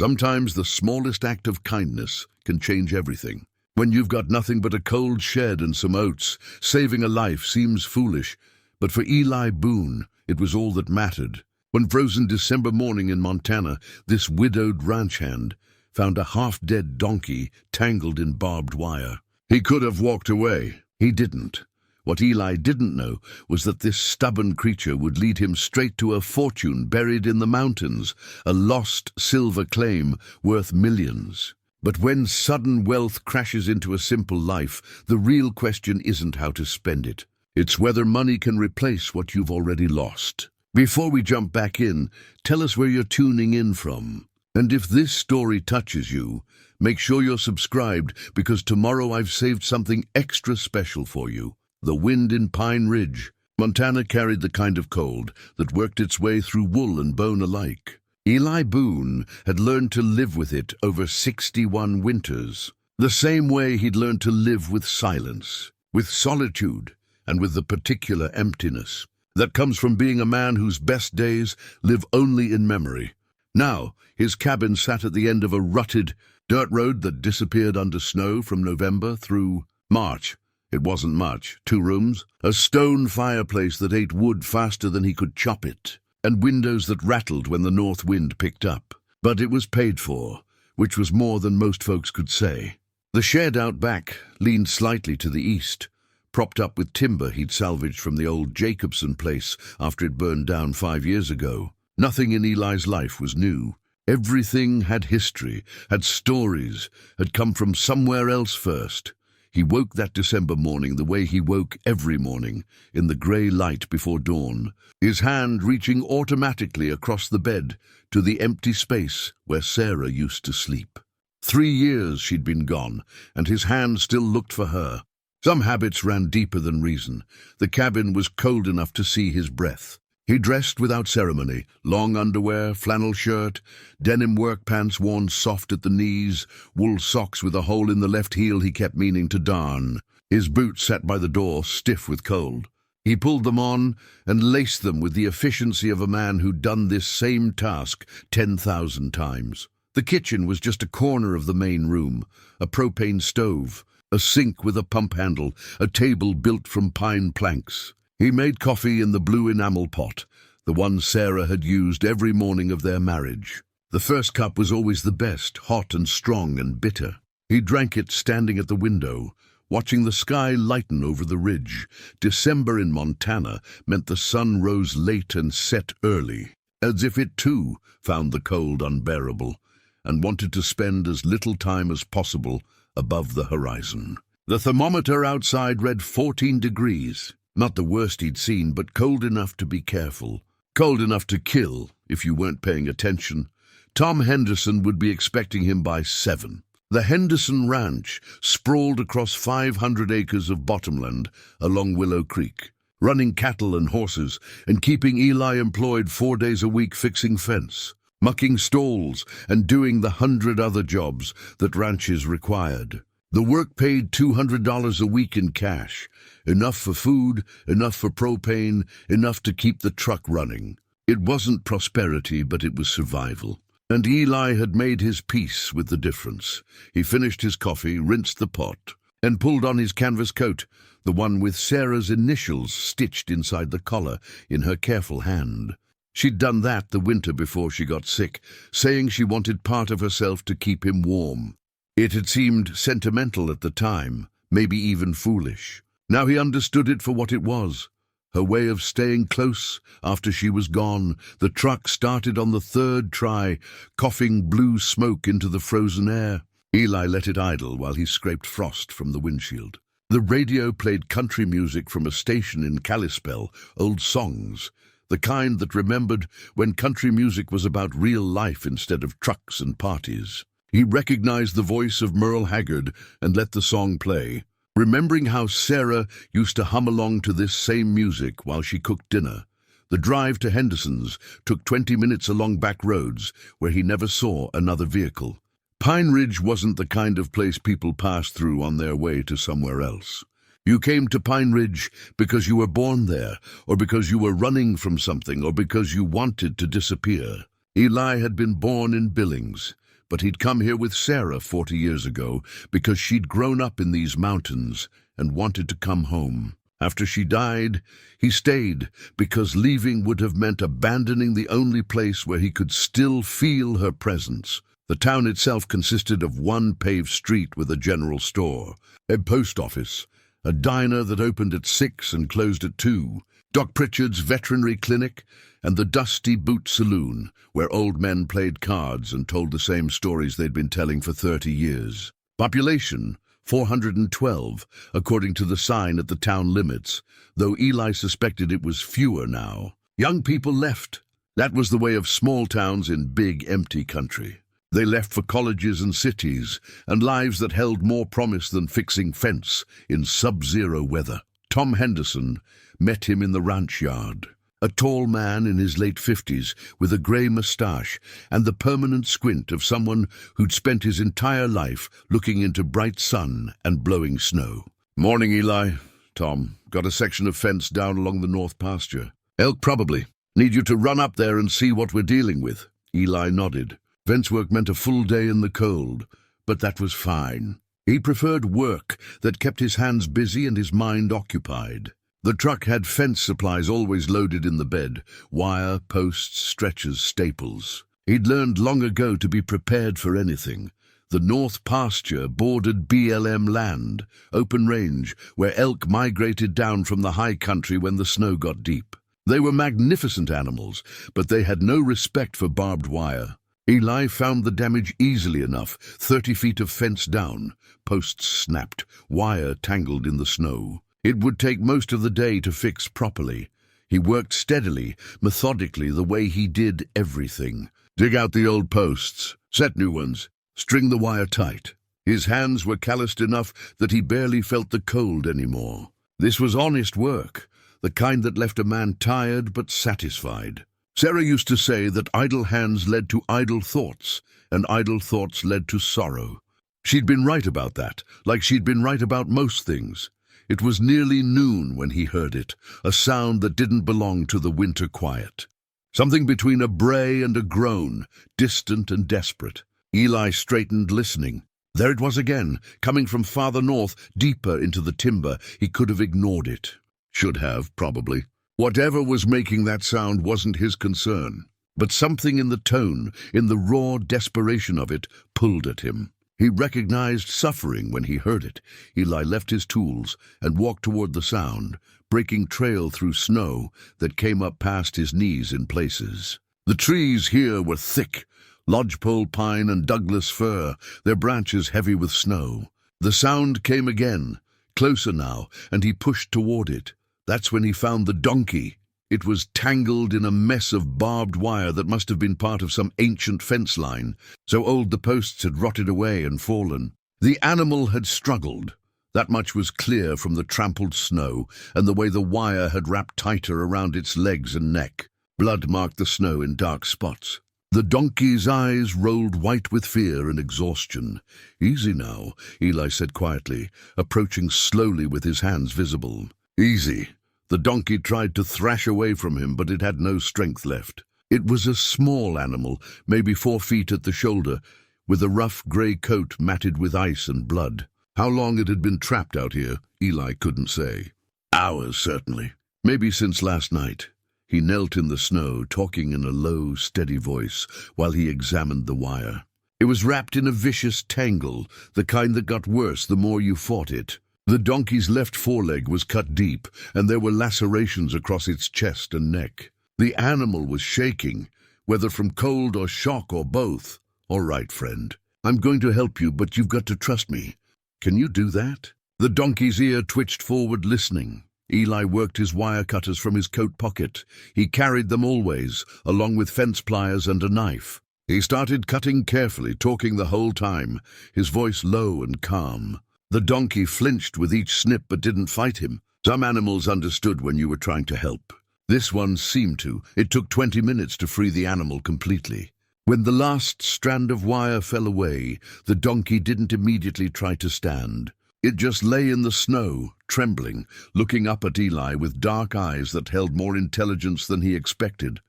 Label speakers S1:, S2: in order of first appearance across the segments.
S1: Sometimes the smallest act of kindness can change everything. When you've got nothing but a cold shed and some oats, saving a life seems foolish, but for Eli Boone, it was all that mattered. One frozen December morning in Montana, this widowed ranch hand found a half-dead donkey tangled in barbed wire. He could have walked away. He didn't. What Eli didn't know was that this stubborn creature would lead him straight to a fortune buried in the mountains, a lost silver claim worth millions. But when sudden wealth crashes into a simple life, the real question isn't how to spend it. It's whether money can replace what you've already lost. Before we jump back in, tell us where you're tuning in from. And if this story touches you, make sure you're subscribed, because tomorrow I've saved something extra special for you. The wind in Pine Ridge. Montana carried the kind of cold that worked its way through wool and bone alike. Eli Boone had learned to live with it over 61 winters, the same way he'd learned to live with silence, with solitude, and with the particular emptiness that comes from being a man whose best days live only in memory. Now, his cabin sat at the end of a rutted dirt road that disappeared under snow from November through March. It wasn't much. 2 rooms, a stone fireplace that ate wood faster than he could chop it, and windows that rattled when the north wind picked up. But it was paid for, which was more than most folks could say. The shed out back leaned slightly to the east, propped up with timber he'd salvaged from the old Jacobson place after it burned down 5 years ago. Nothing in Eli's life was new. Everything had history, had stories, had come from somewhere else first. He woke that December morning the way he woke every morning, in the grey light before dawn, his hand reaching automatically across the bed to the empty space where Sarah used to sleep. 3 years she'd been gone, and his hand still looked for her. Some habits ran deeper than reason. The cabin was cold enough to see his breath. He dressed without ceremony, long underwear, flannel shirt, denim work pants worn soft at the knees, wool socks with a hole in the left heel he kept meaning to darn. His boots sat by the door, stiff with cold. He pulled them on and laced them with the efficiency of a man who'd done this same task 10,000 times. The kitchen was just a corner of the main room, a propane stove, a sink with a pump handle, a table built from pine planks. He made coffee in the blue enamel pot, the one Sarah had used every morning of their marriage. The first cup was always the best, hot and strong and bitter. He drank it standing at the window, watching the sky lighten over the ridge. December in Montana meant the sun rose late and set early, as if it too found the cold unbearable, and wanted to spend as little time as possible above the horizon. The thermometer outside read 14 degrees. Not the worst he'd seen, but cold enough to be careful. Cold enough to kill if you weren't paying attention. Tom Henderson would be expecting him by 7. The Henderson Ranch sprawled across 500 acres of bottomland along Willow Creek, running cattle and horses and keeping Eli employed 4 days a week fixing fence, mucking stalls, and doing the 100 other jobs that ranches required. The work paid $200 a week in cash, enough for food, enough for propane, enough to keep the truck running. It wasn't prosperity, but it was survival. And Eli had made his peace with the difference. He finished his coffee, rinsed the pot, and pulled on his canvas coat, the one with Sarah's initials stitched inside the collar, in her careful hand. She'd done that the winter before she got sick, saying she wanted part of herself to keep him warm. It had seemed sentimental at the time, maybe even foolish. Now he understood it for what it was, her way of staying close after she was gone. The truck started on the 3rd try, coughing blue smoke into the frozen air. Eli let it idle while he scraped frost from the windshield. The radio played country music from a station in Kalispell, old songs, the kind that remembered when country music was about real life instead of trucks and parties. He recognized the voice of Merle Haggard and let the song play, remembering how Sarah used to hum along to this same music while she cooked dinner. The drive to Henderson's took 20 minutes along back roads where he never saw another vehicle. Pine Ridge wasn't the kind of place people passed through on their way to somewhere else. You came to Pine Ridge because you were born there, or because you were running from something, or because you wanted to disappear. Eli had been born in Billings, but he'd come here with Sarah 40 years ago because she'd grown up in these mountains and wanted to come home. After she died, he stayed because leaving would have meant abandoning the only place where he could still feel her presence. The town itself consisted of one paved street with a general store, a post office, a diner that opened at 6 and closed at 2, Doc Pritchard's veterinary clinic, and the Dusty Boot Saloon, where old men played cards and told the same stories they'd been telling for 30 years. Population, 412, according to the sign at the town limits, though Eli suspected it was fewer now. Young people left. That was the way of small towns in big, empty country. They left for colleges and cities, and lives that held more promise than fixing fence in sub-zero weather. Tom Henderson met him in the ranch yard, a tall man in his late 50s with a grey moustache and the permanent squint of someone who'd spent his entire life looking into bright sun and blowing snow. "Morning, Eli." "Tom, got a section of fence down along the north pasture." "Elk, probably. Need you to run up there and see what we're dealing with." Eli nodded. Fence work meant a full day in the cold, but that was fine. He preferred work that kept his hands busy and his mind occupied. The truck had fence supplies always loaded in the bed: wire, posts, stretchers, staples. He'd learned long ago to be prepared for anything. The north pasture bordered BLM land, open range, where elk migrated down from the high country when the snow got deep. They were magnificent animals, but they had no respect for barbed wire. Eli found the damage easily enough: 30 feet of fence down, posts snapped, wire tangled in the snow. It would take most of the day to fix properly. He worked steadily, methodically, the way he did everything. Dig out the old posts, set new ones, string the wire tight. His hands were calloused enough that he barely felt the cold anymore. This was honest work, the kind that left a man tired but satisfied. Sarah used to say that idle hands led to idle thoughts, and idle thoughts led to sorrow. She'd been right about that, like she'd been right about most things. It was nearly noon when he heard it, a sound that didn't belong to the winter quiet. Something between a bray and a groan, distant and desperate. Eli straightened, listening. There it was again, coming from farther north, deeper into the timber. He could have ignored it. Should have, probably. Whatever was making that sound wasn't his concern. But something in the tone, in the raw desperation of it, pulled at him. He recognized suffering when he heard it. Eli left his tools and walked toward the sound, breaking trail through snow that came up past his knees in places. The trees here were thick, lodgepole pine and Douglas fir, their branches heavy with snow. The sound came again, closer now, and he pushed toward it. That's when he found the donkey. It was tangled in a mess of barbed wire that must have been part of some ancient fence line, so old the posts had rotted away and fallen. The animal had struggled. That much was clear from the trampled snow and the way the wire had wrapped tighter around its legs and neck. Blood marked the snow in dark spots. The donkey's eyes rolled white with fear and exhaustion. "Easy now," Eli said quietly, approaching slowly with his hands visible. "Easy." The donkey tried to thrash away from him, but it had no strength left. It was a small animal, maybe 4 feet at the shoulder, with a rough grey coat matted with ice and blood. How long it had been trapped out here, Eli couldn't say. Hours, certainly. Maybe since last night. He knelt in the snow, talking in a low, steady voice, while he examined the wire. It was wrapped in a vicious tangle, the kind that got worse the more you fought it. The donkey's left foreleg was cut deep, and there were lacerations across its chest and neck. The animal was shaking, whether from cold or shock or both. "All right, friend. I'm going to help you, but you've got to trust me. Can you do that?" The donkey's ear twitched forward, listening. Eli worked his wire cutters from his coat pocket. He carried them always, along with fence pliers and a knife. He started cutting carefully, talking the whole time, his voice low and calm. The donkey flinched with each snip but didn't fight him. Some animals understood when you were trying to help. This one seemed to. It took 20 minutes to free the animal completely. When the last strand of wire fell away, the donkey didn't immediately try to stand. It just lay in the snow, trembling, looking up at Eli with dark eyes that held more intelligence than he expected.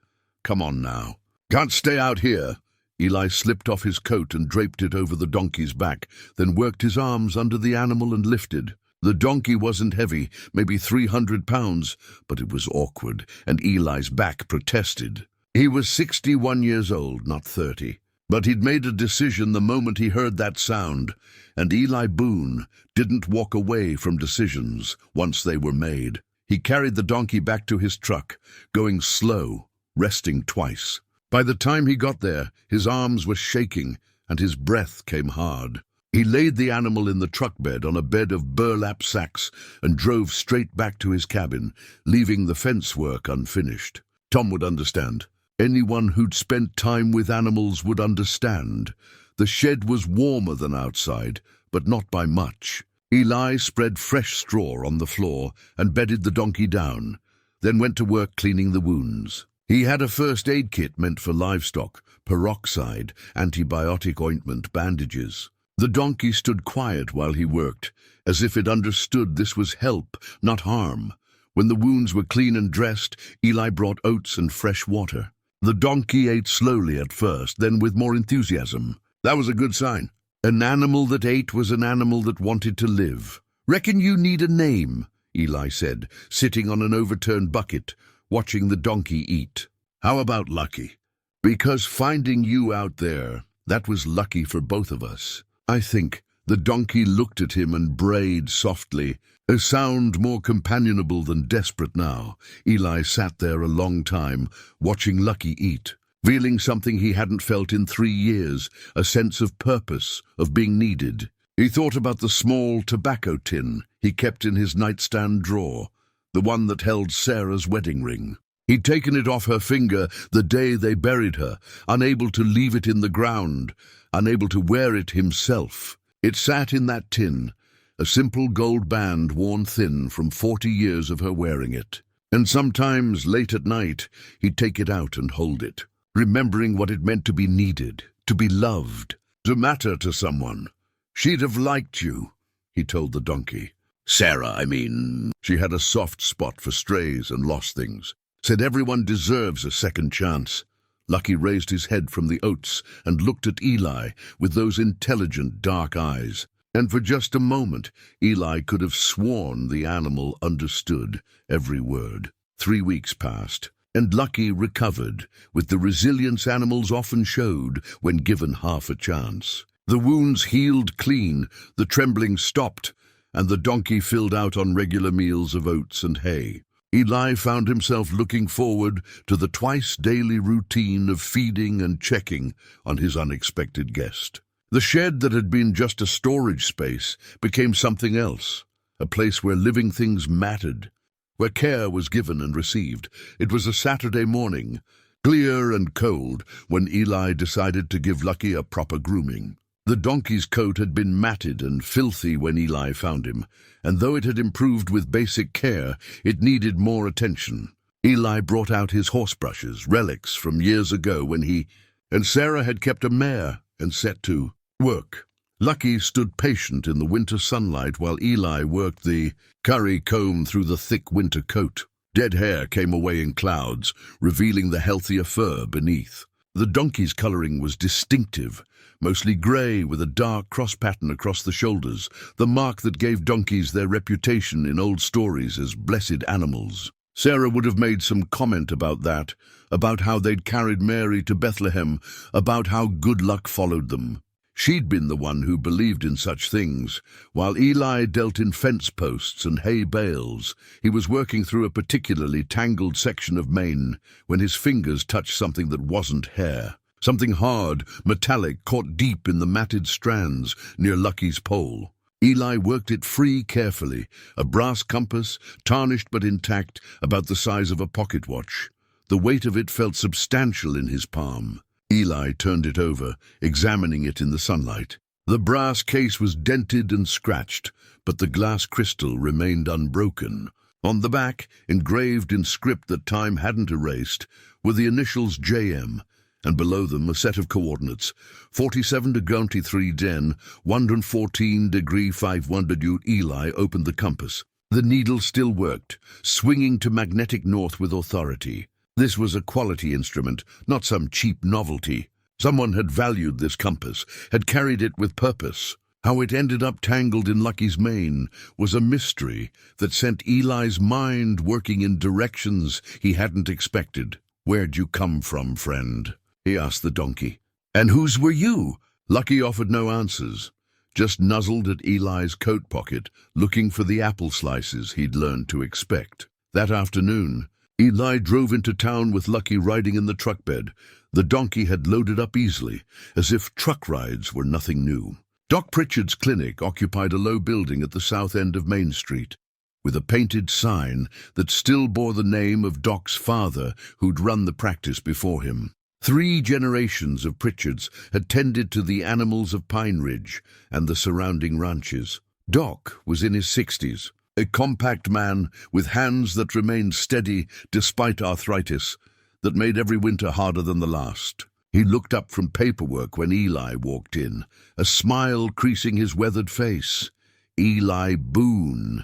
S1: "Come on now." "Can't stay out here." Eli slipped off his coat and draped it over the donkey's back, then worked his arms under the animal and lifted. The donkey wasn't heavy, maybe 300 pounds, but it was awkward, and Eli's back protested. He was 61 years old, not 30. But he'd made a decision the moment he heard that sound, and Eli Boone didn't walk away from decisions once they were made. He carried the donkey back to his truck, going slow, resting twice. By the time he got there, his arms were shaking and his breath came hard. He laid the animal in the truck bed on a bed of burlap sacks and drove straight back to his cabin, leaving the fence work unfinished. Tom would understand. Anyone who'd spent time with animals would understand. The shed was warmer than outside, but not by much. Eli spread fresh straw on the floor and bedded the donkey down, then went to work cleaning the wounds. He had a first aid kit meant for livestock, peroxide, antibiotic ointment, bandages. The donkey stood quiet while he worked, as if it understood this was help, not harm. When the wounds were clean and dressed, Eli brought oats and fresh water. The donkey ate slowly at first, then with more enthusiasm. That was a good sign. An animal that ate was an animal that wanted to live. "Reckon you need a name," Eli said, sitting on an overturned bucket, watching the donkey eat. "How about Lucky? Because finding you out there, that was lucky for both of us. I think." The donkey looked at him and brayed softly, a sound more companionable than desperate now. Eli sat there a long time, watching Lucky eat, feeling something he hadn't felt in 3 years, a sense of purpose, of being needed. He thought about the small tobacco tin he kept in his nightstand drawer, the one that held Sarah's wedding ring. He'd taken it off her finger the day they buried her, unable to leave it in the ground, unable to wear it himself. It sat in that tin, a simple gold band worn thin from 40 years of her wearing it. And sometimes, late at night, he'd take it out and hold it, remembering what it meant to be needed, to be loved, to matter to someone. "She'd have liked you," he told the donkey. "Sarah, I mean." She had a soft spot for strays and lost things. Said everyone deserves a second chance. Lucky raised his head from the oats and looked at Eli with those intelligent dark eyes. And for just a moment, Eli could have sworn the animal understood every word. 3 weeks passed, and Lucky recovered with the resilience animals often showed when given half a chance. The wounds healed clean, the trembling stopped, and the donkey filled out on regular meals of oats and hay. Eli found himself looking forward to the twice-daily routine of feeding and checking on his unexpected guest. The shed that had been just a storage space became something else, a place where living things mattered, where care was given and received. It was a Saturday morning, clear and cold, when Eli decided to give Lucky a proper grooming. The donkey's coat had been matted and filthy when Eli found him, and though it had improved with basic care, it needed more attention. Eli brought out his horse brushes, relics from years ago when he and Sarah had kept a mare and set to work. Lucky stood patient in the winter sunlight while Eli worked the curry comb through the thick winter coat. Dead hair came away in clouds, revealing the healthier fur beneath. The donkey's coloring was distinctive, mostly grey with a dark cross pattern across the shoulders, the mark that gave donkeys their reputation in old stories as blessed animals. Sarah would have made some comment about that, about how they'd carried Mary to Bethlehem, about how good luck followed them. She'd been the one who believed in such things. While Eli dealt in fence posts and hay bales, he was working through a particularly tangled section of Maine when his fingers touched something that wasn't hair. Something hard, metallic, caught deep in the matted strands near Lucky's pole. Eli worked it free carefully, a brass compass, tarnished but intact, about the size of a pocket watch. The weight of it felt substantial in his palm. Eli turned it over, examining it in the sunlight. The brass case was dented and scratched, but the glass crystal remained unbroken. On the back, engraved in script that time hadn't erased, were the initials JM, and below them a set of coordinates, 47°3 Den, 114°51'. Eli opened the compass. The needle still worked, swinging to magnetic north with authority. This was a quality instrument, not some cheap novelty. Someone had valued this compass, had carried it with purpose. How it ended up tangled in Lucky's mane was a mystery that sent Eli's mind working in directions he hadn't expected. "Where'd you come from, friend?" he asked the donkey. "And whose were you?" Lucky offered no answers, just nuzzled at Eli's coat pocket, looking for the apple slices he'd learned to expect. That afternoon, Eli drove into town with Lucky riding in the truck bed. The donkey had loaded up easily, as if truck rides were nothing new. Doc Pritchard's clinic occupied a low building at the south end of Main Street, with a painted sign that still bore the name of Doc's father, who'd run the practice before him. 3 generations of Pritchards had tended to the animals of Pine Ridge and the surrounding ranches. Doc was in his 60s, a compact man with hands that remained steady despite arthritis that made every winter harder than the last. He looked up from paperwork when Eli walked in, a smile creasing his weathered face. "Eli Boone.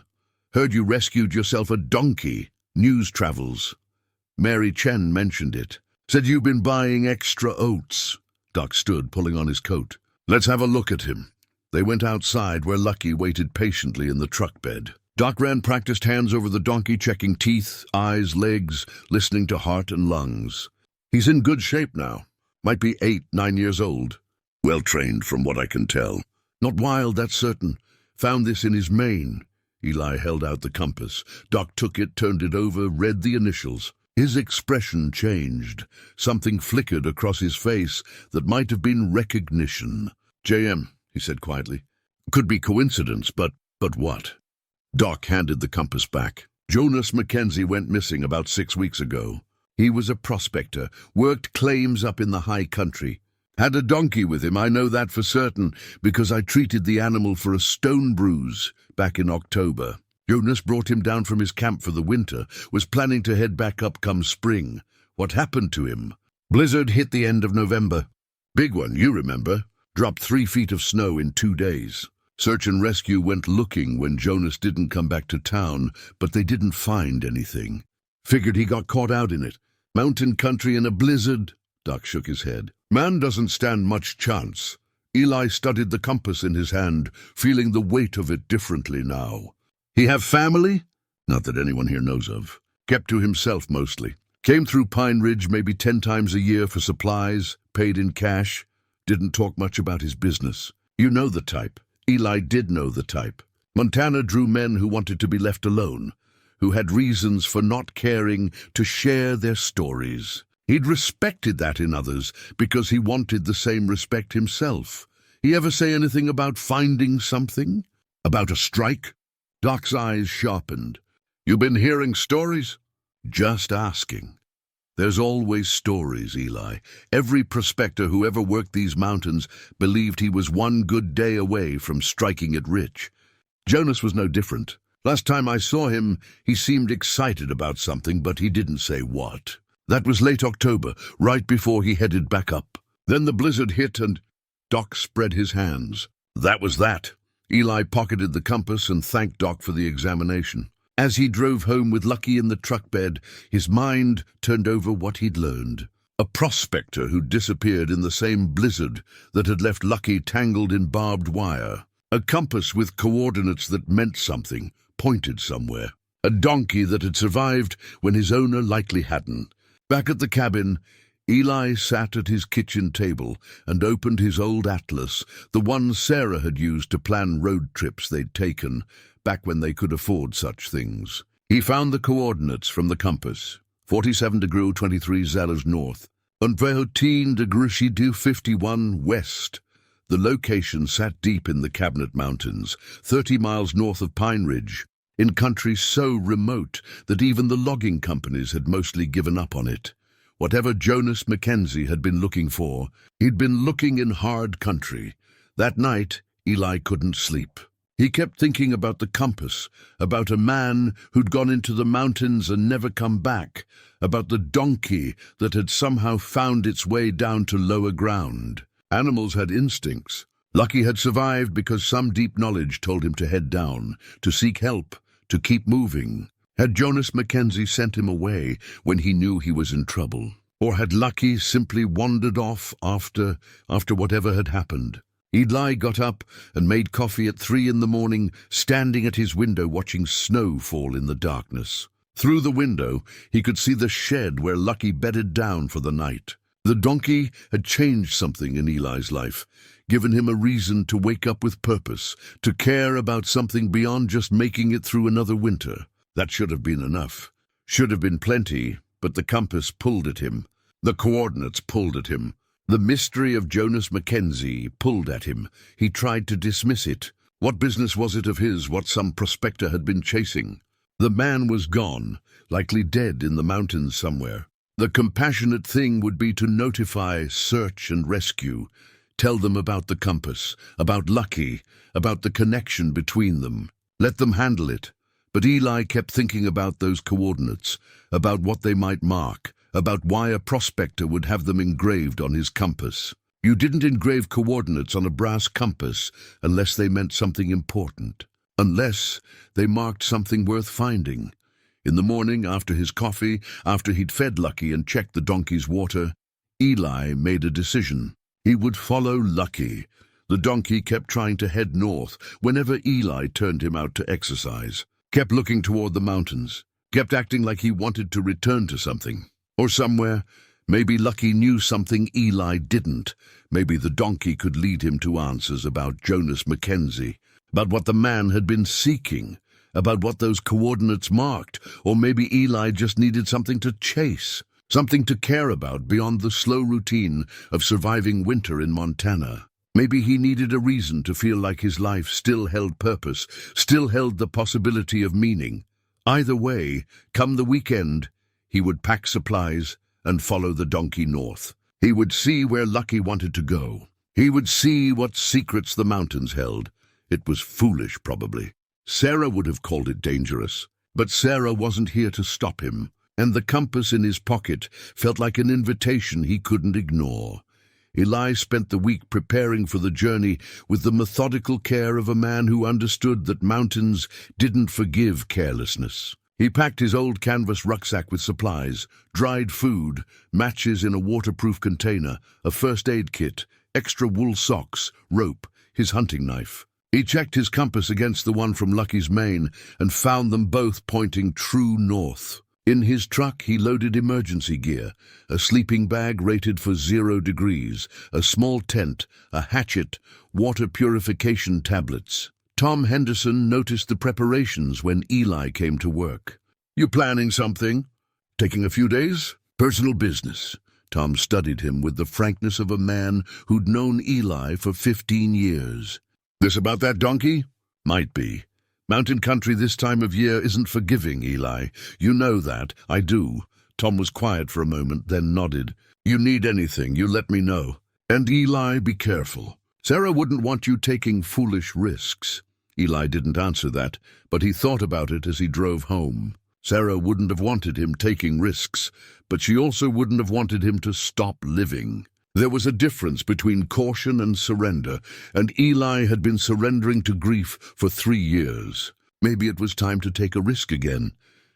S1: Heard you rescued yourself a donkey. News travels. Mary Chen mentioned it. Said you've been buying extra oats." Doc stood, pulling on his coat. "Let's have a look at him." They went outside, where Lucky waited patiently in the truck bed. Doc ran practiced hands over the donkey, checking teeth, eyes, legs, listening to heart and lungs. "He's in good shape now. Might be 8, 9 years old. Well-trained from what I can tell. Not wild, that's certain. Found this in his mane." Eli held out the compass. Doc took it, turned it over, read the initials. His expression changed. Something flickered across his face that might have been recognition. "JM," he said quietly. "Could be coincidence, but what?" Doc handed the compass back. "Jonas Mackenzie went missing about 6 weeks ago. He was a prospector, worked claims up in the high country. Had a donkey with him, I know that for certain, because I treated the animal for a stone bruise back in October. Jonas brought him down from his camp for the winter, was planning to head back up come spring. What happened to him? Blizzard hit the end of November. Big one, you remember. Dropped 3 feet of snow in 2 days. Search and rescue went looking when Jonas didn't come back to town, but they didn't find anything. Figured he got caught out in it. Mountain country in a blizzard." Doc shook his head. "Man doesn't stand much chance." Eli studied the compass in his hand, feeling the weight of it differently now. "He have family?" "Not that anyone here knows of. Kept to himself mostly. Came through Pine Ridge maybe 10 times a year for supplies, paid in cash. Didn't talk much about his business. You know the type." Eli did know the type. Montana drew men who wanted to be left alone, who had reasons for not caring to share their stories. He'd respected that in others because he wanted the same respect himself. He ever say anything about finding something? About a strike? Doc's eyes sharpened. "You been hearing stories?" "Just asking." "There's always stories, Eli. Every prospector who ever worked these mountains believed he was one good day away from striking it rich. Jonas was no different. Last time I saw him, he seemed excited about something, but he didn't say what. That was late October, right before he headed back up. Then the blizzard hit and—" Doc spread his hands. "That was that." Eli pocketed the compass and thanked Doc for the examination. As he drove home with Lucky in the truck bed, his mind turned over what he'd learned. A prospector who'd disappeared in the same blizzard that had left Lucky tangled in barbed wire. A compass with coordinates that meant something, pointed somewhere. A donkey that had survived when his owner likely hadn't. Back at the cabin, Eli sat at his kitchen table and opened his old atlas, the one Sarah had used to plan road trips they'd taken, back when they could afford such things. He found the coordinates from the compass. 47 degrees 23 Zellers north, and 14 degrees 51 west. The location sat deep in the Cabinet Mountains, 30 miles north of Pine Ridge, in country so remote that even the logging companies had mostly given up on it. Whatever Jonas Mackenzie had been looking for, he'd been looking in hard country. That night, Eli couldn't sleep. He kept thinking about the compass, about a man who'd gone into the mountains and never come back, about the donkey that had somehow found its way down to lower ground. Animals had instincts. Lucky had survived because some deep knowledge told him to head down, to seek help, to keep moving. Had Jonas Mackenzie sent him away when he knew he was in trouble? Or had Lucky simply wandered off after whatever had happened? Eli got up and made coffee at 3 in the morning, standing at his window watching snow fall in the darkness. Through the window, he could see the shed where Lucky bedded down for the night. The donkey had changed something in Eli's life, given him a reason to wake up with purpose, to care about something beyond just making it through another winter. That should have been enough. Should have been plenty, but the compass pulled at him. The coordinates pulled at him. The mystery of Jonas Mackenzie pulled at him. He tried to dismiss it. What business was it of his what some prospector had been chasing? The man was gone, likely dead in the mountains somewhere. The compassionate thing would be to notify, search and rescue. Tell them about the compass, about Lucky, about the connection between them. Let them handle it. But Eli kept thinking about those coordinates, about what they might mark, about why a prospector would have them engraved on his compass. You didn't engrave coordinates on a brass compass unless they meant something important, unless they marked something worth finding. In the morning, after his coffee, after he'd fed Lucky and checked the donkey's water, Eli made a decision. He would follow Lucky. The donkey kept trying to head north whenever Eli turned him out to exercise, kept looking toward the mountains, kept acting like he wanted to return to something. Or somewhere, maybe Lucky knew something Eli didn't. Maybe the donkey could lead him to answers about Jonas Mackenzie, about what the man had been seeking, about what those coordinates marked. Or maybe Eli just needed something to chase, something to care about beyond the slow routine of surviving winter in Montana. Maybe he needed a reason to feel like his life still held purpose, still held the possibility of meaning. Either way, come the weekend, he would pack supplies and follow the donkey north. He would see where Lucky wanted to go. He would see what secrets the mountains held. It was foolish, probably. Sarah would have called it dangerous. But Sarah wasn't here to stop him, and the compass in his pocket felt like an invitation he couldn't ignore. Eli spent the week preparing for the journey with the methodical care of a man who understood that mountains didn't forgive carelessness. He packed his old canvas rucksack with supplies, dried food, matches in a waterproof container, a first aid kit, extra wool socks, rope, his hunting knife. He checked his compass against the one from Lucky's mane and found them both pointing true north. In his truck, he loaded emergency gear, a sleeping bag rated for 0 degrees, a small tent, a hatchet, water purification tablets. Tom Henderson noticed the preparations when Eli came to work. "You planning something? Taking a few days?" "Personal business." Tom studied him with the frankness of a man who'd known Eli for 15 years. "This about that donkey?" "Might be. Mountain country this time of year isn't forgiving, Eli. You know that." "I do." Tom was quiet for a moment, then nodded. "You need anything, you let me know. And Eli, be careful. Sarah wouldn't want you taking foolish risks." Eli didn't answer that, but he thought about it as he drove home. Sarah wouldn't have wanted him taking risks, but she also wouldn't have wanted him to stop living. There was a difference between caution and surrender, and Eli had been surrendering to grief for 3 years. Maybe it was time to take a risk again.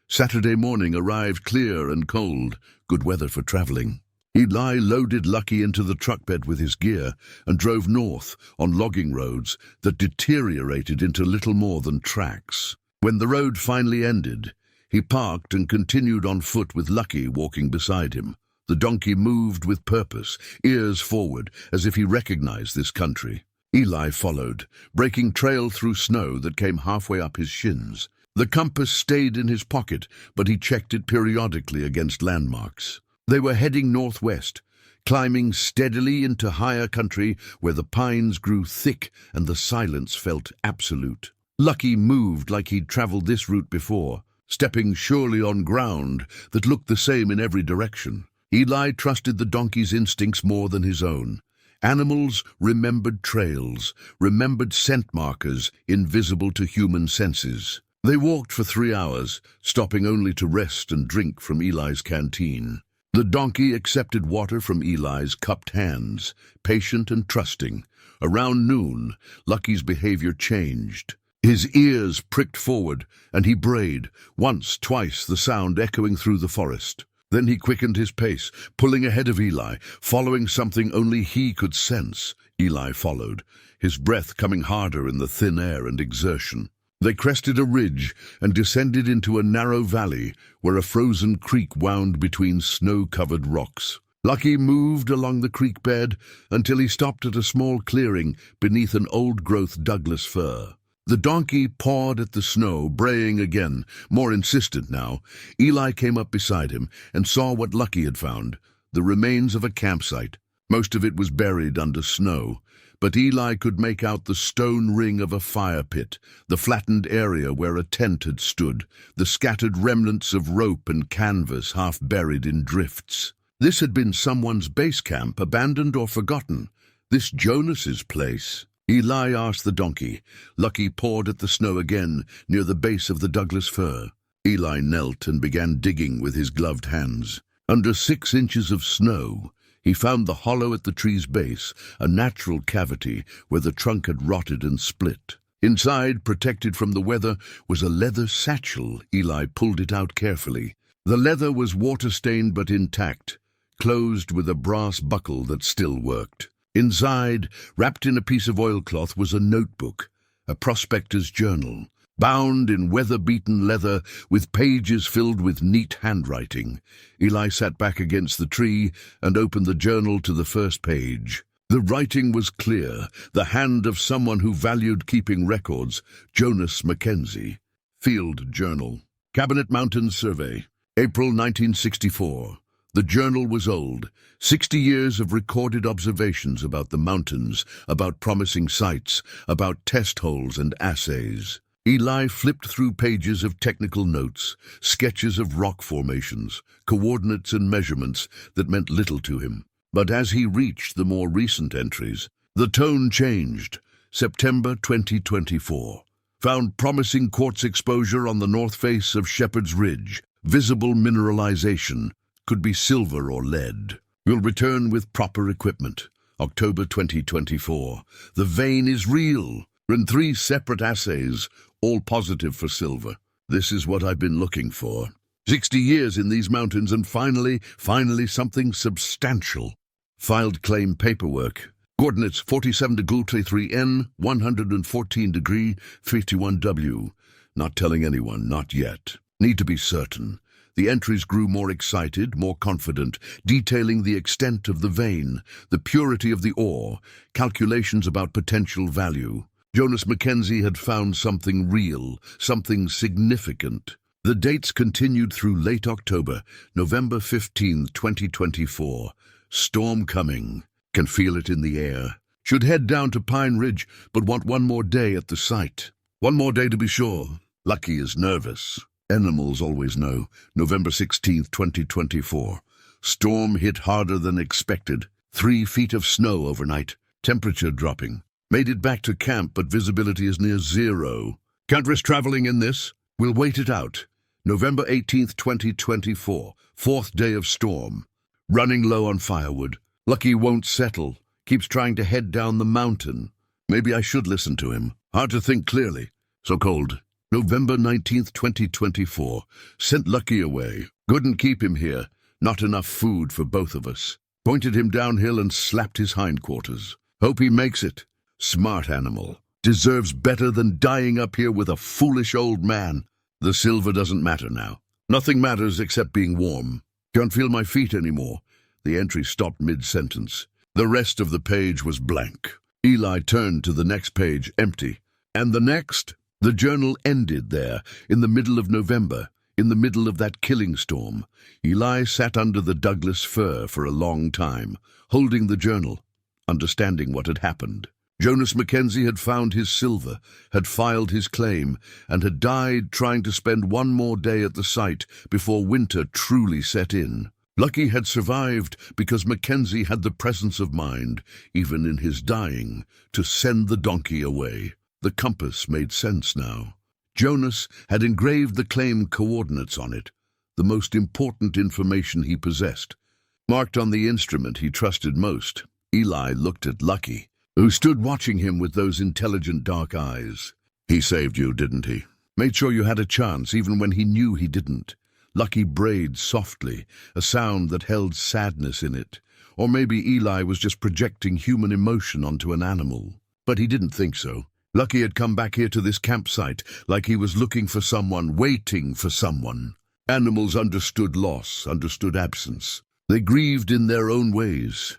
S1: Saturday morning arrived clear and cold, good weather for traveling. Eli loaded Lucky into the truck bed with his gear and drove north on logging roads that deteriorated into little more than tracks. When the road finally ended, he parked and continued on foot with Lucky walking beside him. The donkey moved with purpose, ears forward, as if he recognized this country. Eli followed, breaking trail through snow that came halfway up his shins. The compass stayed in his pocket, but he checked it periodically against landmarks. They were heading northwest, climbing steadily into higher country where the pines grew thick and the silence felt absolute. Lucky moved like he'd traveled this route before, stepping surely on ground that looked the same in every direction. Eli trusted the donkey's instincts more than his own. Animals remembered trails, remembered scent markers invisible to human senses. They walked for 3 hours, stopping only to rest and drink from Eli's canteen. The donkey accepted water from Eli's cupped hands, patient and trusting. Around noon, Lucky's behavior changed. His ears pricked forward, and he brayed, once, twice, the sound echoing through the forest. Then he quickened his pace, pulling ahead of Eli, following something only he could sense. Eli followed, his breath coming harder in the thin air and exertion. They crested a ridge and descended into a narrow valley where a frozen creek wound between snow-covered rocks. Lucky moved along the creek bed until he stopped at a small clearing beneath an old-growth Douglas fir. The donkey pawed at the snow, braying again, more insistent now. Eli came up beside him and saw what Lucky had found, the remains of a campsite. Most of it was buried under snow, but Eli could make out the stone ring of a fire pit, the flattened area where a tent had stood, the scattered remnants of rope and canvas half buried in drifts. This had been someone's base camp, abandoned or forgotten. This Jonas's place. Eli asked the donkey. Lucky pawed at the snow again, near the base of the Douglas fir. Eli knelt and began digging with his gloved hands. Under 6 inches of snow, he found the hollow at the tree's base, a natural cavity where the trunk had rotted and split. Inside, protected from the weather, was a leather satchel. Eli pulled it out carefully. The leather was water-stained but intact, closed with a brass buckle that still worked. Inside, wrapped in a piece of oilcloth, was a notebook, a prospector's journal, bound in weather-beaten leather with pages filled with neat handwriting. Eli sat back against the tree and opened the journal to the first page. The writing was clear, the hand of someone who valued keeping records. Jonas Mackenzie. Field Journal. Cabinet Mountains Survey. April 1964. The journal was old. 60 years of recorded observations about the mountains, about promising sites, about test holes and assays. Eli flipped through pages of technical notes, sketches of rock formations, coordinates and measurements that meant little to him. But as he reached the more recent entries, the tone changed. September 2024. Found promising quartz exposure on the north face of Shepherd's Ridge. Visible mineralization. Could be silver or lead. Will return with proper equipment. October 2024. The vein is real. In 3 separate assays, all positive for silver. This is what I've been looking for. 60 years in these mountains and finally something substantial. Filed claim paperwork. Coordinates 47°3N, 114°31W. Not telling anyone, not yet. Need to be certain. The entries grew more excited, more confident, detailing the extent of the vein, the purity of the ore, calculations about potential value. Jonas Mackenzie had found something real, something significant. The dates continued through late October, November 15, 2024. Storm coming. Can feel it in the air. Should head down to Pine Ridge, but want one more day at the site. One more day to be sure. Lucky is nervous. Animals always know. November 16, 2024. Storm hit harder than expected. 3 feet of snow overnight. Temperature dropping. Made it back to camp, but visibility is near 0. Can't risk traveling in this. We'll wait it out. November 18, 2024. 4th day of storm. Running low on firewood. Lucky won't settle. Keeps trying to head down the mountain. Maybe I should listen to him. Hard to think clearly. So cold. November 19, 2024. Sent Lucky away. Couldn't keep him here. Not enough food for both of us. Pointed him downhill and slapped his hindquarters. Hope he makes it. Smart animal. Deserves better than dying up here with a foolish old man. The silver doesn't matter now. Nothing matters except being warm. Can't feel my feet anymore. The entry stopped mid-sentence. The rest of the page was blank. Eli turned to the next page, empty. And the next? The journal ended there, in the middle of November, in the middle of that killing storm. Eli sat under the Douglas fir for a long time, holding the journal, understanding what had happened. Jonas Mackenzie had found his silver, had filed his claim, and had died trying to spend one more day at the site before winter truly set in. Lucky had survived because Mackenzie had the presence of mind, even in his dying, to send the donkey away. The compass made sense now. Jonas had engraved the claim coordinates on it, the most important information he possessed. Marked on the instrument he trusted most, Eli looked at Lucky, who stood watching him with those intelligent dark eyes. He saved you, didn't he? Made sure you had a chance even when he knew he didn't. Lucky brayed softly, a sound that held sadness in it. Or maybe Eli was just projecting human emotion onto an animal. But he didn't think so. Lucky had come back here to this campsite like he was looking for someone, waiting for someone. Animals understood loss, understood absence. They grieved in their own ways.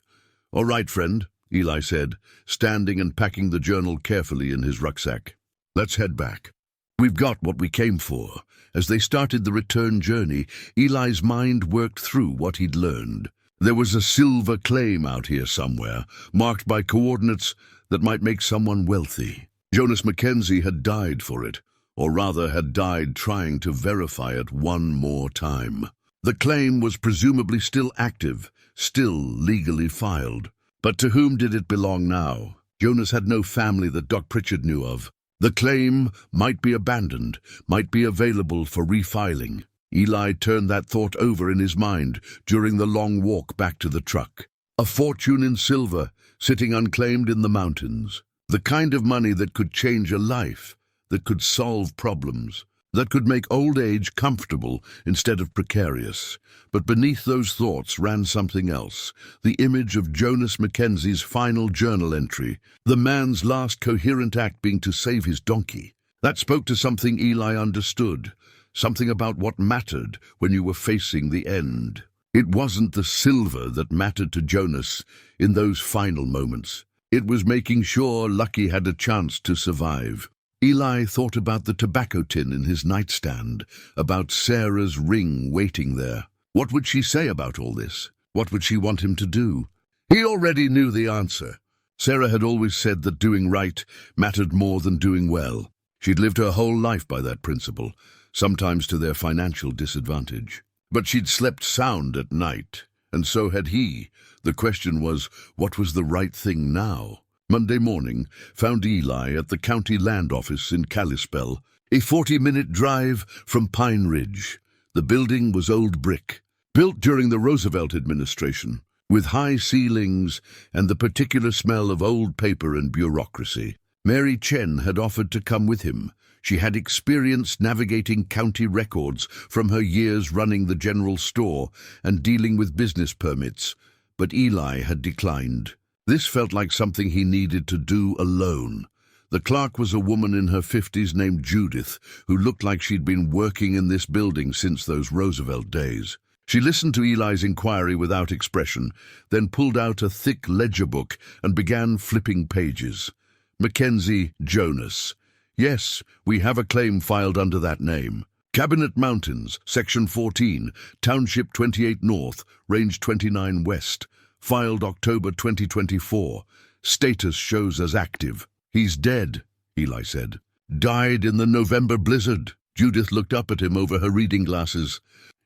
S1: "All right, friend," Eli said, standing and packing the journal carefully in his rucksack. "Let's head back. We've got what we came for." As they started the return journey, Eli's mind worked through what he'd learned. There was a silver claim out here somewhere, marked by coordinates that might make someone wealthy. Jonas Mackenzie had died for it, or rather had died trying to verify it one more time. The claim was presumably still active, still legally filed. But to whom did it belong now? Jonas had no family that Doc Pritchard knew of. The claim might be abandoned, might be available for refiling. Eli turned that thought over in his mind during the long walk back to the truck. A fortune in silver, sitting unclaimed in the mountains. The kind of money that could change a life, that could solve problems, that could make old age comfortable instead of precarious. But beneath those thoughts ran something else, the image of Jonas Mackenzie's final journal entry, the man's last coherent act being to save his donkey. That spoke to something Eli understood, something about what mattered when you were facing the end. It wasn't the silver that mattered to Jonas in those final moments. It was making sure Lucky had a chance to survive. Eli thought about the tobacco tin in his nightstand, about Sarah's ring waiting there. What would she say about all this? What would she want him to do? He already knew the answer. Sarah had always said that doing right mattered more than doing well. She'd lived her whole life by that principle, sometimes to their financial disadvantage. But she'd slept sound at night, and so had he. The question was, what was the right thing now? Monday morning found Eli at the county land office in Kalispell, a 40-minute drive from Pine Ridge. The building was old brick, built during the Roosevelt administration, with high ceilings and the particular smell of old paper and bureaucracy. Mary Chen had offered to come with him. She had experience navigating county records from her years running the general store and dealing with business permits, but Eli had declined. This felt like something he needed to do alone. The clerk was a woman in her 50s named Judith, who looked like she'd been working in this building since those Roosevelt days. She listened to Eli's inquiry without expression, then pulled out a thick ledger book and began flipping pages. Mackenzie Jonas. Yes, we have a claim filed under that name. Cabinet Mountains, Section 14, Township 28 North, Range 29 West. Filed October 2024. Status shows as active. He's dead, Eli said. Died in the November blizzard. Judith looked up at him over her reading glasses.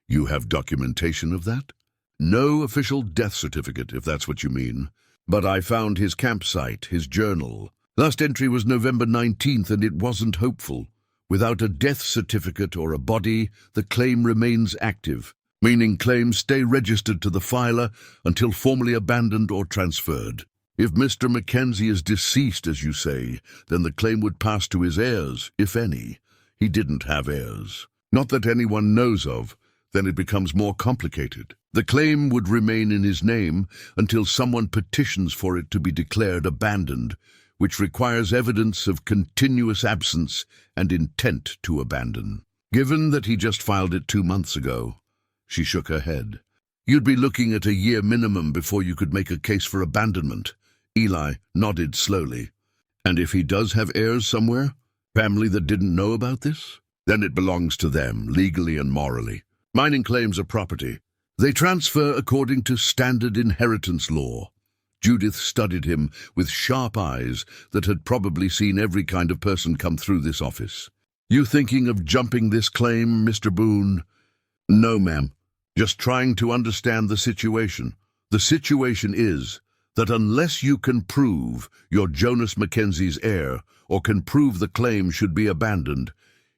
S1: You have documentation of that? No official death certificate, if that's what you mean. But I found his campsite, his journal. Last entry was November 19th, and it wasn't hopeful. Without a death certificate or a body, the claim remains active, meaning claims stay registered to the filer until formally abandoned or transferred. If Mr. Mackenzie is deceased, as you say, then the claim would pass to his heirs, if any. He didn't have heirs. Not that anyone knows of. Then it becomes more complicated. The claim would remain in his name until someone petitions for it to be declared abandoned, which requires evidence of continuous absence and intent to abandon. Given that he just filed it 2 months ago, she shook her head. You'd be looking at a year minimum before you could make a case for abandonment. Eli nodded slowly. And if he does have heirs somewhere, family that didn't know about this, then it belongs to them, legally and morally. Mining claims are property. They transfer according to standard inheritance law. Judith studied him with sharp eyes that had probably seen every kind of person come through this office. You thinking of jumping this claim, Mr. Boone? No, ma'am. Just trying to understand the situation. The situation is that unless you can prove you're Jonas Mackenzie's heir or can prove the claim should be abandoned,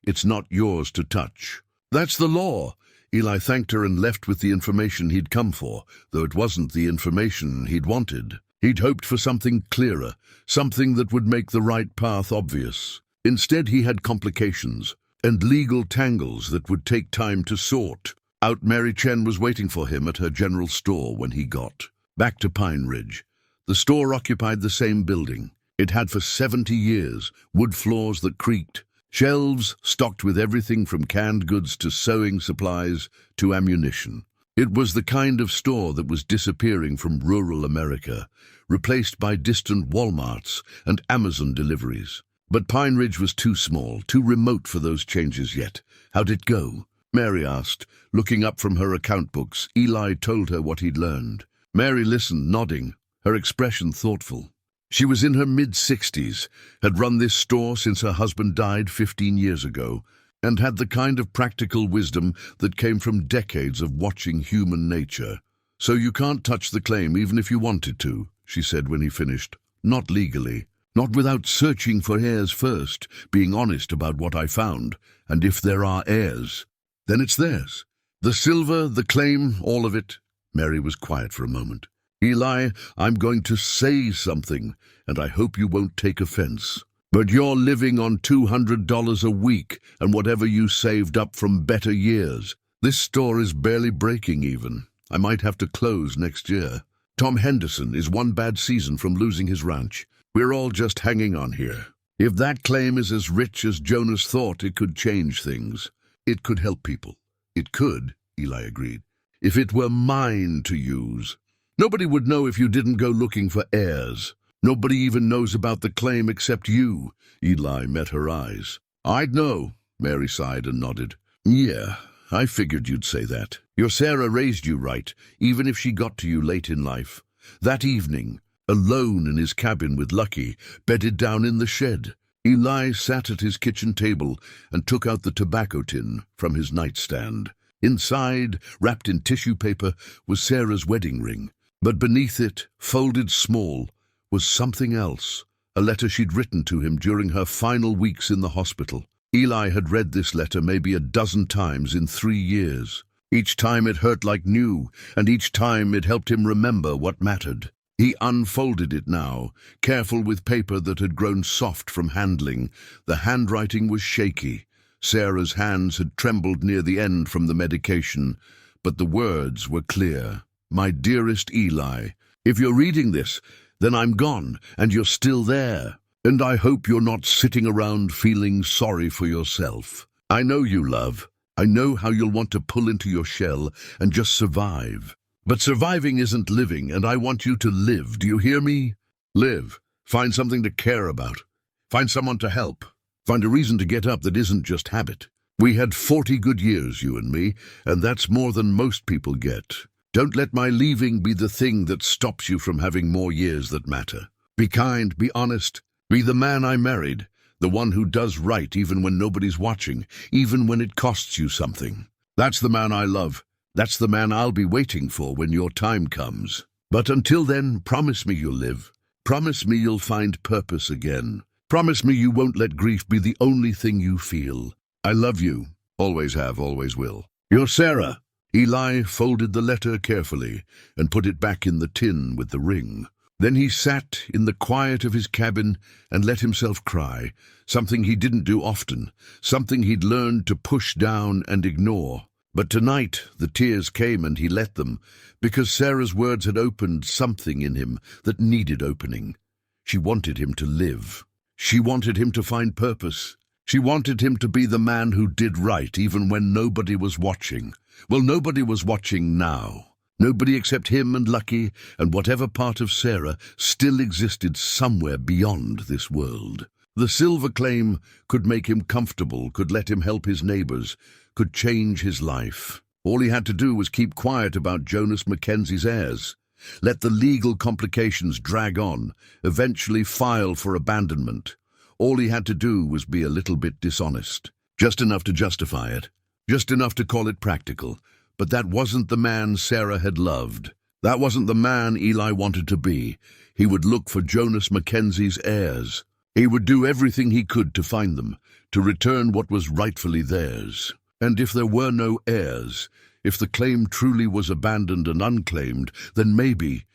S1: it's not yours to touch. That's the law. Eli thanked her and left with the information he'd come for, though it wasn't the information he'd wanted. He'd hoped for something clearer, something that would make the right path obvious. Instead, he had complications and legal tangles that would take time to sort. Out Mary Chen was waiting for him at her general store when he got back to Pine Ridge. The store occupied the same building. It had for 70 years, wood floors that creaked, shelves stocked with everything from canned goods to sewing supplies to ammunition. It was the kind of store that was disappearing from rural America, replaced by distant Walmarts and Amazon deliveries. But Pine Ridge was too small, too remote for those changes yet. How'd it go? Mary asked, looking up from her account books. Eli told her what he'd learned. Mary listened, nodding, her expression thoughtful. She was in her mid-60s, had run this store since her husband died 15 years ago, and had the kind of practical wisdom that came from decades of watching human nature. "So you can't touch the claim even if you wanted to," she said when he finished. "Not legally. Not without searching for heirs first, being honest about what I found, and if there are heirs, then it's theirs. The silver, the claim, all of it." Mary was quiet for a moment. "Eli, I'm going to say something, and I hope you won't take offense. But you're living on $200 a week and whatever you saved up from better years. This store is barely breaking even. I might have to close next year. Tom Henderson is one bad season from losing his ranch. We're all just hanging on here. If that claim is as rich as Jonas thought, it could change things. It could help people." "It could," Eli agreed. "If it were mine to use. Nobody would know if you didn't go looking for heirs. Nobody even knows about the claim except you." Eli met her eyes. "I'd know," Mary sighed and nodded. "Yeah, I figured you'd say that. Your Sarah raised you right, even if she got to you late in life. That evening, alone in his cabin with Lucky, bedded down in the shed, Eli sat at his kitchen table and took out the tobacco tin from his nightstand. Inside, wrapped in tissue paper, was Sarah's wedding ring. But beneath it, folded small, was something else, a letter she'd written to him during her final weeks in the hospital. Eli had read this letter maybe a dozen times in 3 years. Each time it hurt like new, and each time it helped him remember what mattered. He unfolded it now, careful with paper that had grown soft from handling. The handwriting was shaky. Sarah's hands had trembled near the end from the medication, but the words were clear. "My dearest Eli, if you're reading this, then I'm gone, and you're still there. And I hope you're not sitting around feeling sorry for yourself. I know you, love. I know how you'll want to pull into your shell and just survive. But surviving isn't living, and I want you to live. Do you hear me? Live. Find something to care about. Find someone to help. Find a reason to get up that isn't just habit. We had 40 good years, you and me, and that's more than most people get. Don't let my leaving be the thing that stops you from having more years that matter. Be kind, be honest. Be the man I married, the one who does right even when nobody's watching, even when it costs you something. That's the man I love. That's the man I'll be waiting for when your time comes. But until then, promise me you'll live. Promise me you'll find purpose again. Promise me you won't let grief be the only thing you feel. I love you. Always have, always will. Your Sarah." Eli folded the letter carefully and put it back in the tin with the ring. Then he sat in the quiet of his cabin and let himself cry, something he didn't do often, something he'd learned to push down and ignore. But tonight the tears came and he let them, because Sarah's words had opened something in him that needed opening. She wanted him to live. She wanted him to find purpose. She wanted him to be the man who did right even when nobody was watching. Well, nobody was watching now. Nobody except him and Lucky, and whatever part of Sarah still existed somewhere beyond this world. The silver claim could make him comfortable, could let him help his neighbors, could change his life. All he had to do was keep quiet about Jonas Mackenzie's heirs. Let the legal complications drag on, eventually file for abandonment. All he had to do was be a little bit dishonest. Just enough to justify it. Just enough to call it practical. But that wasn't the man Sarah had loved. That wasn't the man Eli wanted to be. He would look for Jonas Mackenzie's heirs. He would do everything he could to find them, to return what was rightfully theirs. And if there were no heirs, if the claim truly was abandoned and unclaimed, then maybe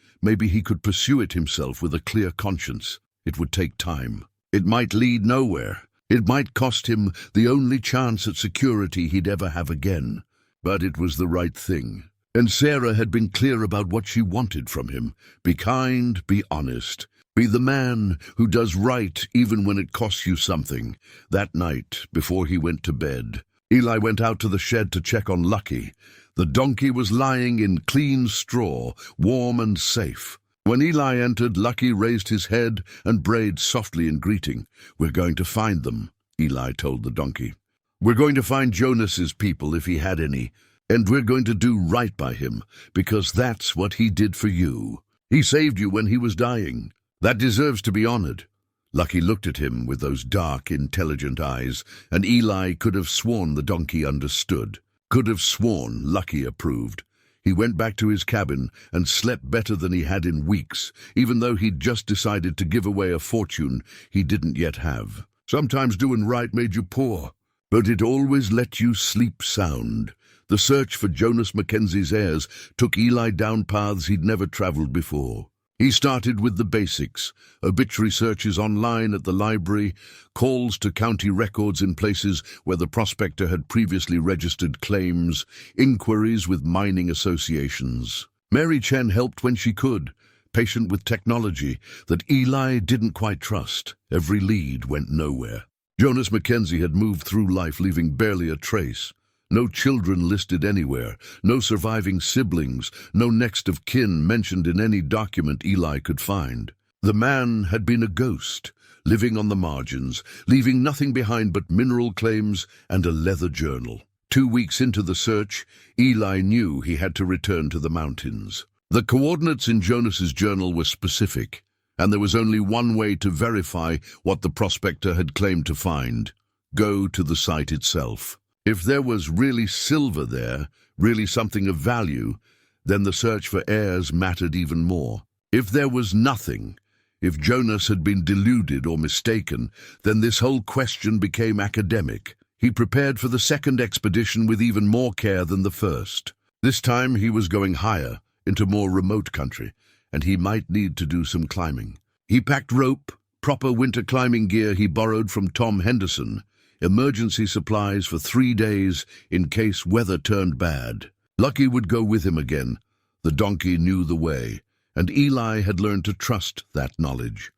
S1: he could pursue it himself with a clear conscience. It would take time. It might lead nowhere. It might cost him the only chance at security he'd ever have again. but it was the right thing. And Sarah had been clear about what she wanted from him. Be kind, be honest. Be the man who does right even when it costs you something. That night, before he went to bed, Eli went out to the shed to check on Lucky. The donkey was lying in clean straw, warm and safe. When Eli entered, Lucky raised his head and brayed softly in greeting. "We're going to find them," Eli told the donkey. "We're going to find Jonas's people if he had any, and we're going to do right by him, because that's what he did for you. He saved you when he was dying. That deserves to be honored." Lucky looked at him with those dark, intelligent eyes, and Eli could have sworn the donkey understood. Could have sworn Lucky approved. He went back to his cabin and slept better than he had in weeks, even though he'd just decided to give away a fortune he didn't yet have. Sometimes doing right made you poor, but it always let you sleep sound. The search for Jonas Mackenzie's heirs took Eli down paths he'd never traveled before. He started with the basics: obituary searches online at the library, calls to county records in places where the prospector had previously registered claims, inquiries with mining associations. Mary Chen helped when she could, patient with technology that Eli didn't quite trust. Every lead went nowhere. Jonas Mackenzie had moved through life leaving barely a trace. No children listed anywhere, no surviving siblings, no next of kin mentioned in any document Eli could find. The man had been a ghost, living on the margins, leaving nothing behind but mineral claims and a leather journal. 2 weeks into the search, Eli knew he had to return to the mountains. The coordinates in Jonas's journal were specific, and there was only one way to verify what the prospector had claimed to find: go to the site itself. If there was really silver there, really something of value, then the search for heirs mattered even more. If there was nothing, if Jonas had been deluded or mistaken, then this whole question became academic. He prepared for the second expedition with even more care than the first. This time he was going higher, into more remote country, and he might need to do some climbing. He packed rope, proper winter climbing gear he borrowed from Tom Henderson, emergency supplies for 3 days in case weather turned bad. Lucky would go with him again. The donkey knew the way, and Eli had learned to trust that knowledge.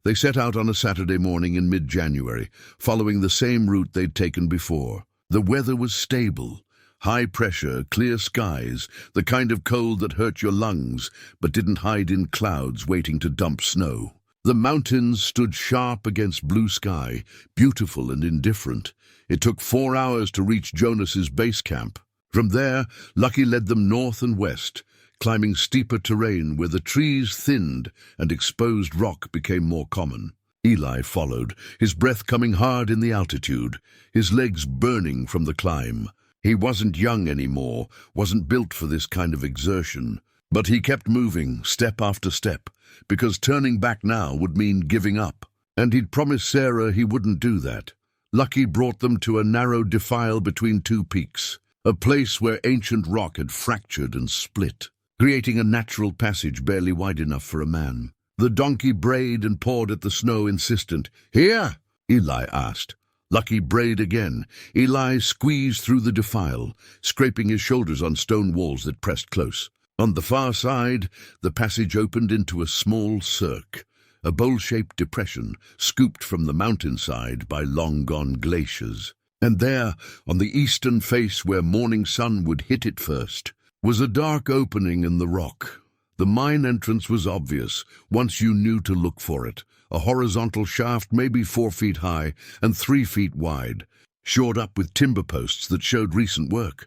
S1: They set out on a Saturday morning in mid-January, following the same route they'd taken before. The weather was stable. High pressure, clear skies, the kind of cold that hurt your lungs but didn't hide in clouds waiting to dump snow. The mountains stood sharp against blue sky, beautiful and indifferent. It took 4 hours to reach Jonas's base camp. From there, Lucky led them north and west, climbing steeper terrain where the trees thinned and exposed rock became more common. Eli followed, his breath coming hard in the altitude, his legs burning from the climb. He wasn't young anymore, wasn't built for this kind of exertion. But he kept moving, step after step, because turning back now would mean giving up. And he'd promised Sarah he wouldn't do that. Lucky brought them to a narrow defile between 2 peaks, a place where ancient rock had fractured and split, creating a natural passage barely wide enough for a man. The donkey brayed and pawed at the snow, insistent. "Here?" Eli asked. Lucky brayed again. Eli squeezed through the defile, scraping his shoulders on stone walls that pressed close. On the far side, the passage opened into a small cirque, a bowl-shaped depression scooped from the mountainside by long-gone glaciers. And there, on the eastern face where morning sun would hit it first, was a dark opening in the rock. The mine entrance was obvious, once you knew to look for it. A horizontal shaft maybe 4 feet high and 3 feet wide, shored up with timber posts that showed recent work.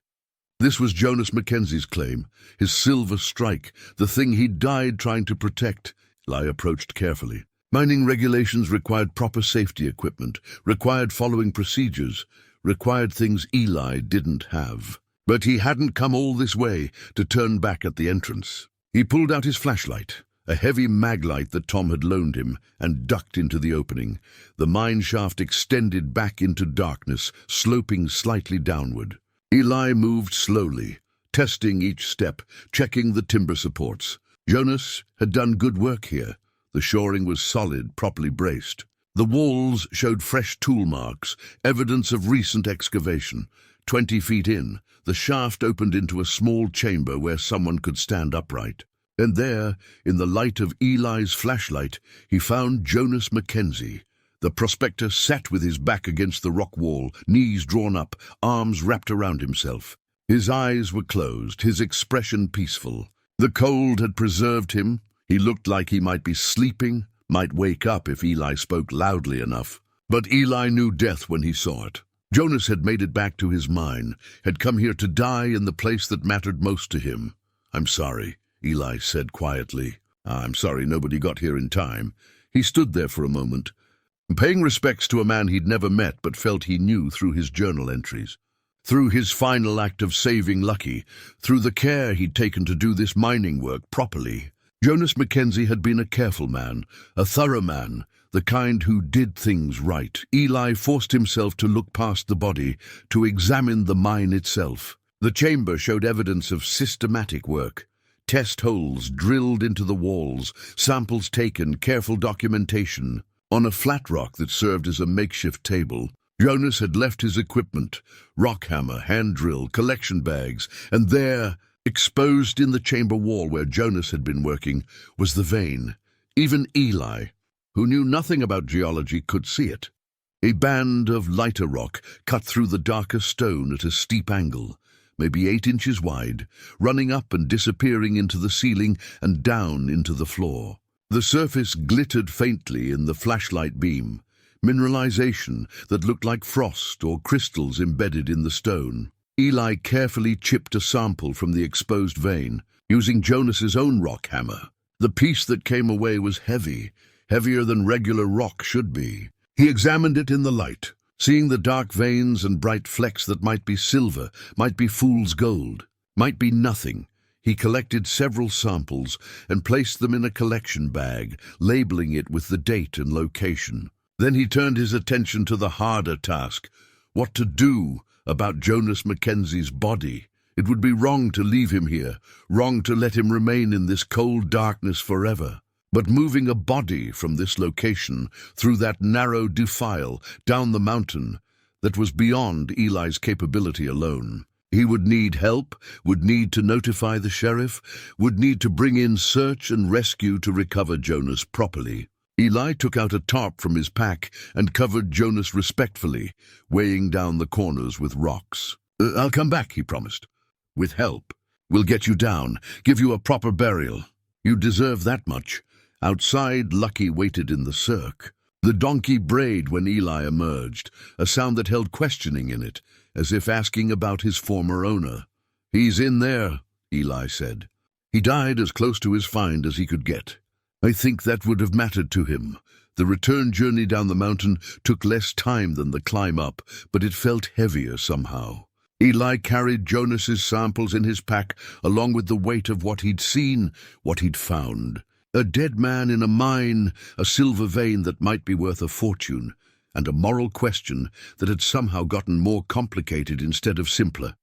S1: This was Jonas Mackenzie's claim, his silver strike, the thing he'd died trying to protect. Eli approached carefully. Mining regulations required proper safety equipment, required following procedures, required things Eli didn't have. But he hadn't come all this way to turn back at the entrance. He pulled out his flashlight, a heavy maglite that Tom had loaned him, and ducked into the opening. The mine shaft extended back into darkness, sloping slightly downward. Eli moved slowly, testing each step, checking the timber supports. Jonas had done good work here. The shoring was solid, properly braced. The walls showed fresh tool marks, evidence of recent excavation. 20 feet in, the shaft opened into a small chamber where someone could stand upright. And there, in the light of Eli's flashlight, he found Jonas Mackenzie. The prospector sat with his back against the rock wall, knees drawn up, arms wrapped around himself. His eyes were closed, his expression peaceful. The cold had preserved him. He looked like he might be sleeping, might wake up if Eli spoke loudly enough. But Eli knew death when he saw it. Jonas had made it back to his mine, had come here to die in the place that mattered most to him. "I'm sorry," Eli said quietly. "I'm sorry nobody got here in time." He stood there for a moment, paying respects to a man he'd never met but felt he knew through his journal entries. Through his final act of saving Lucky, through the care he'd taken to do this mining work properly. Jonas Mackenzie had been a careful man, a thorough man, the kind who did things right. Eli forced himself to look past the body, to examine the mine itself. The chamber showed evidence of systematic work. Test holes drilled into the walls, samples taken, careful documentation. On a flat rock that served as a makeshift table, Jonas had left his equipment, rock hammer, hand drill, collection bags, and there, exposed in the chamber wall where Jonas had been working, was the vein. Even Eli, who knew nothing about geology, could see it. A band of lighter rock cut through the darker stone at a steep angle, maybe 8 inches wide, running up and disappearing into the ceiling and down into the floor. The surface glittered faintly in the flashlight beam, mineralization that looked like frost or crystals embedded in the stone. Eli carefully chipped a sample from the exposed vein, using Jonas's own rock hammer. The piece that came away was heavy, heavier than regular rock should be. He examined it in the light, seeing the dark veins and bright flecks that might be silver, might be fool's gold, might be nothing. He collected several samples and placed them in a collection bag, labeling it with the date and location. Then he turned his attention to the harder task, what to do about Jonas Mackenzie's body. It would be wrong to leave him here, wrong to let him remain in this cold darkness forever. But moving a body from this location, through that narrow defile, down the mountain, that was beyond Eli's capability alone. He would need help, would need to notify the sheriff, would need to bring in search and rescue to recover Jonas properly. Eli took out a tarp from his pack and covered Jonas respectfully, weighing down the corners with rocks. "I'll come back," he promised. "With help. We'll get you down, give you a proper burial. You deserve that much." Outside, Lucky waited in the cirque. The donkey brayed when Eli emerged, a sound that held questioning in it, as if asking about his former owner. "He's in there," Eli said. "He died as close to his find as he could get." I think that would have mattered to him. The return journey down the mountain took less time than the climb up, but it felt heavier somehow. Eli carried Jonas's samples in his pack, along with the weight of what he'd seen, what he'd found. A dead man in a mine, a silver vein that might be worth a fortune, and a moral question that had somehow gotten more complicated instead of simpler.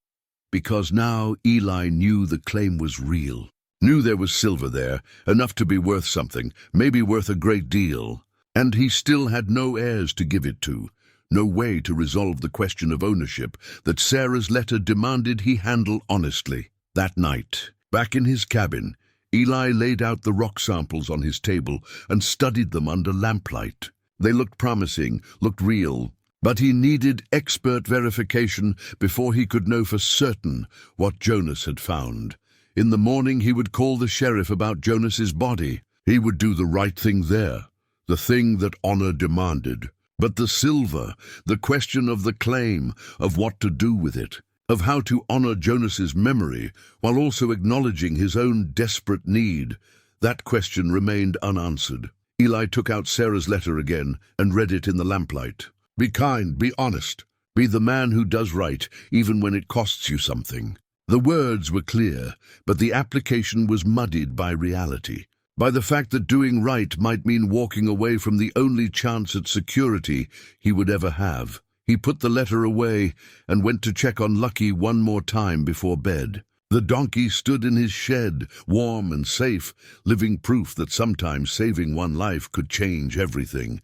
S1: Because now Eli knew the claim was real. Knew there was silver there, enough to be worth something, maybe worth a great deal. And he still had no heirs to give it to, no way to resolve the question of ownership that Sarah's letter demanded he handle honestly. That night, back in his cabin, Eli laid out the rock samples on his table and studied them under lamplight. They looked promising, looked real, but he needed expert verification before he could know for certain what Jonas had found. In the morning he would call the sheriff about Jonas's body. He would do the right thing there, the thing that honor demanded. But the silver, the question of the claim, of what to do with it, of how to honor Jonas's memory while also acknowledging his own desperate need, that question remained unanswered. Eli took out Sarah's letter again and read it in the lamplight. "Be kind, be honest, be the man who does right, even when it costs you something." The words were clear, but the application was muddied by reality, by the fact that doing right might mean walking away from the only chance at security he would ever have. He put the letter away and went to check on Lucky one more time before bed. The donkey stood in his shed, warm and safe, living proof that sometimes saving one life could change everything.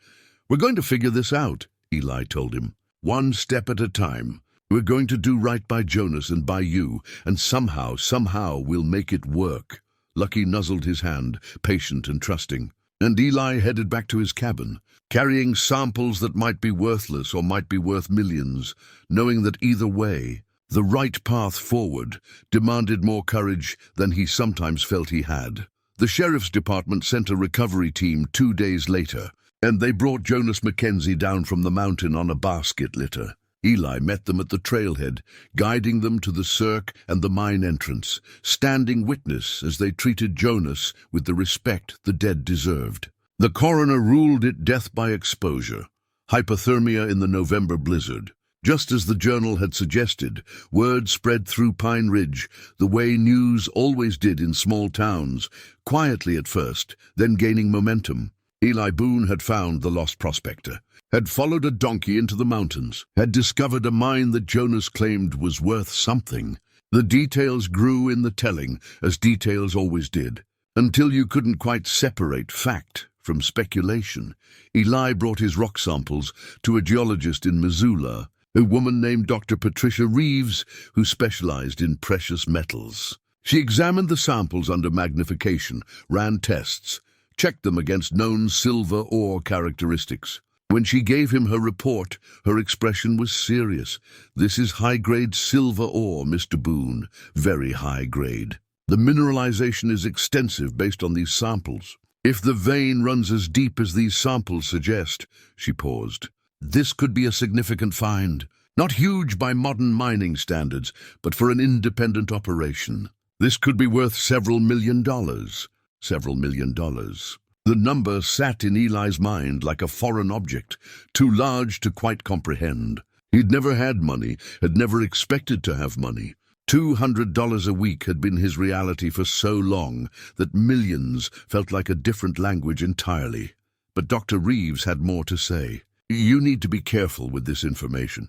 S1: "We're going to figure this out," Eli told him. "One step at a time. We're going to do right by Jonas and by you, and somehow we'll make it work." Lucky nuzzled his hand, patient and trusting. And Eli headed back to his cabin, carrying samples that might be worthless or might be worth millions, knowing that either way, the right path forward demanded more courage than he sometimes felt he had. The sheriff's department sent a recovery team 2 days later, and they brought Jonas Mackenzie down from the mountain on a basket litter. Eli met them at the trailhead, guiding them to the cirque and the mine entrance, standing witness as they treated Jonas with the respect the dead deserved. The coroner ruled it death by exposure, hypothermia in the November blizzard. Just as the journal had suggested, word spread through Pine Ridge, the way news always did in small towns, quietly at first, then gaining momentum. Eli Boone had found the lost prospector, had followed a donkey into the mountains, had discovered a mine that Jonas claimed was worth something. The details grew in the telling, as details always did, until you couldn't quite separate fact from speculation. Eli brought his rock samples to a geologist in Missoula, a woman named Dr. Patricia Reeves, who specialized in precious metals. She examined the samples under magnification, ran tests, checked them against known silver ore characteristics. When she gave him her report, her expression was serious. "This is high-grade silver ore, Mr. Boone, very high-grade. The mineralization is extensive based on these samples. If the vein runs as deep as these samples suggest," she paused, "this could be a significant find. Not huge by modern mining standards, but for an independent operation. This could be worth several million dollars." Several million dollars. The number sat in Eli's mind like a foreign object, too large to quite comprehend. He'd never had money, had never expected to have money. $200 a week had been his reality for so long that millions felt like a different language entirely. But Dr. Reeves had more to say. "You need to be careful with this information.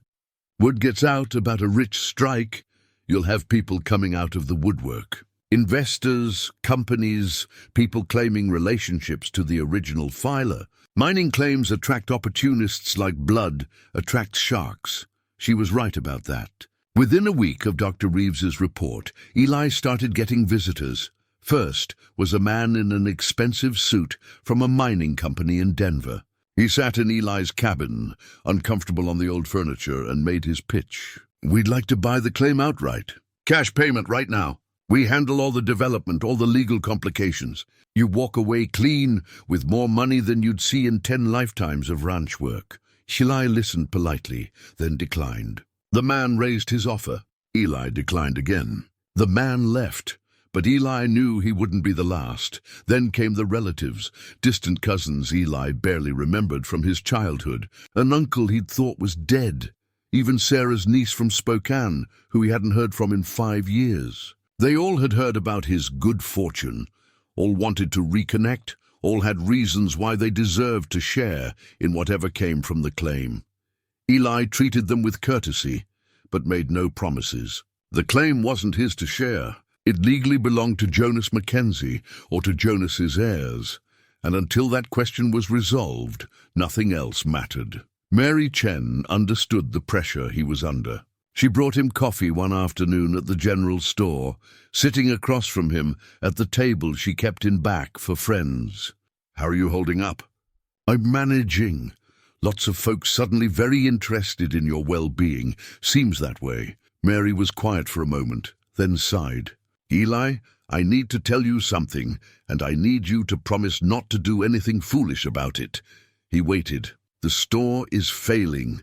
S1: Word gets out about a rich strike, you'll have people coming out of the woodwork. Investors, companies, people claiming relationships to the original filer. Mining claims attract opportunists like blood attracts sharks." She was right about that. Within a week of Dr. Reeves's report, Eli started getting visitors. First was a man in an expensive suit from a mining company in Denver. He sat in Eli's cabin, uncomfortable on the old furniture, and made his pitch. "We'd like to buy the claim outright. Cash payment right now. We handle all the development, all the legal complications. You walk away clean with more money than you'd see in 10 lifetimes of ranch work." Eli listened politely, then declined. The man raised his offer. Eli declined again. The man left, but Eli knew he wouldn't be the last. Then came the relatives, distant cousins Eli barely remembered from his childhood, an uncle he'd thought was dead, even Sarah's niece from Spokane, who he hadn't heard from in 5 years. They all had heard about his good fortune, all wanted to reconnect, all had reasons why they deserved to share in whatever came from the claim. Eli treated them with courtesy, but made no promises. The claim wasn't his to share. It legally belonged to Jonas Mackenzie or to Jonas's heirs, and until that question was resolved, nothing else mattered. Mary Chen understood the pressure he was under. She brought him coffee one afternoon at the general store, sitting across from him at the table she kept in back for friends. "How are you holding up?" "I'm managing. Lots of folks suddenly very interested in your well-being. Seems that way." Mary was quiet for a moment, then sighed. "Eli, I need to tell you something, and I need you to promise not to do anything foolish about it." He waited. "The store is failing.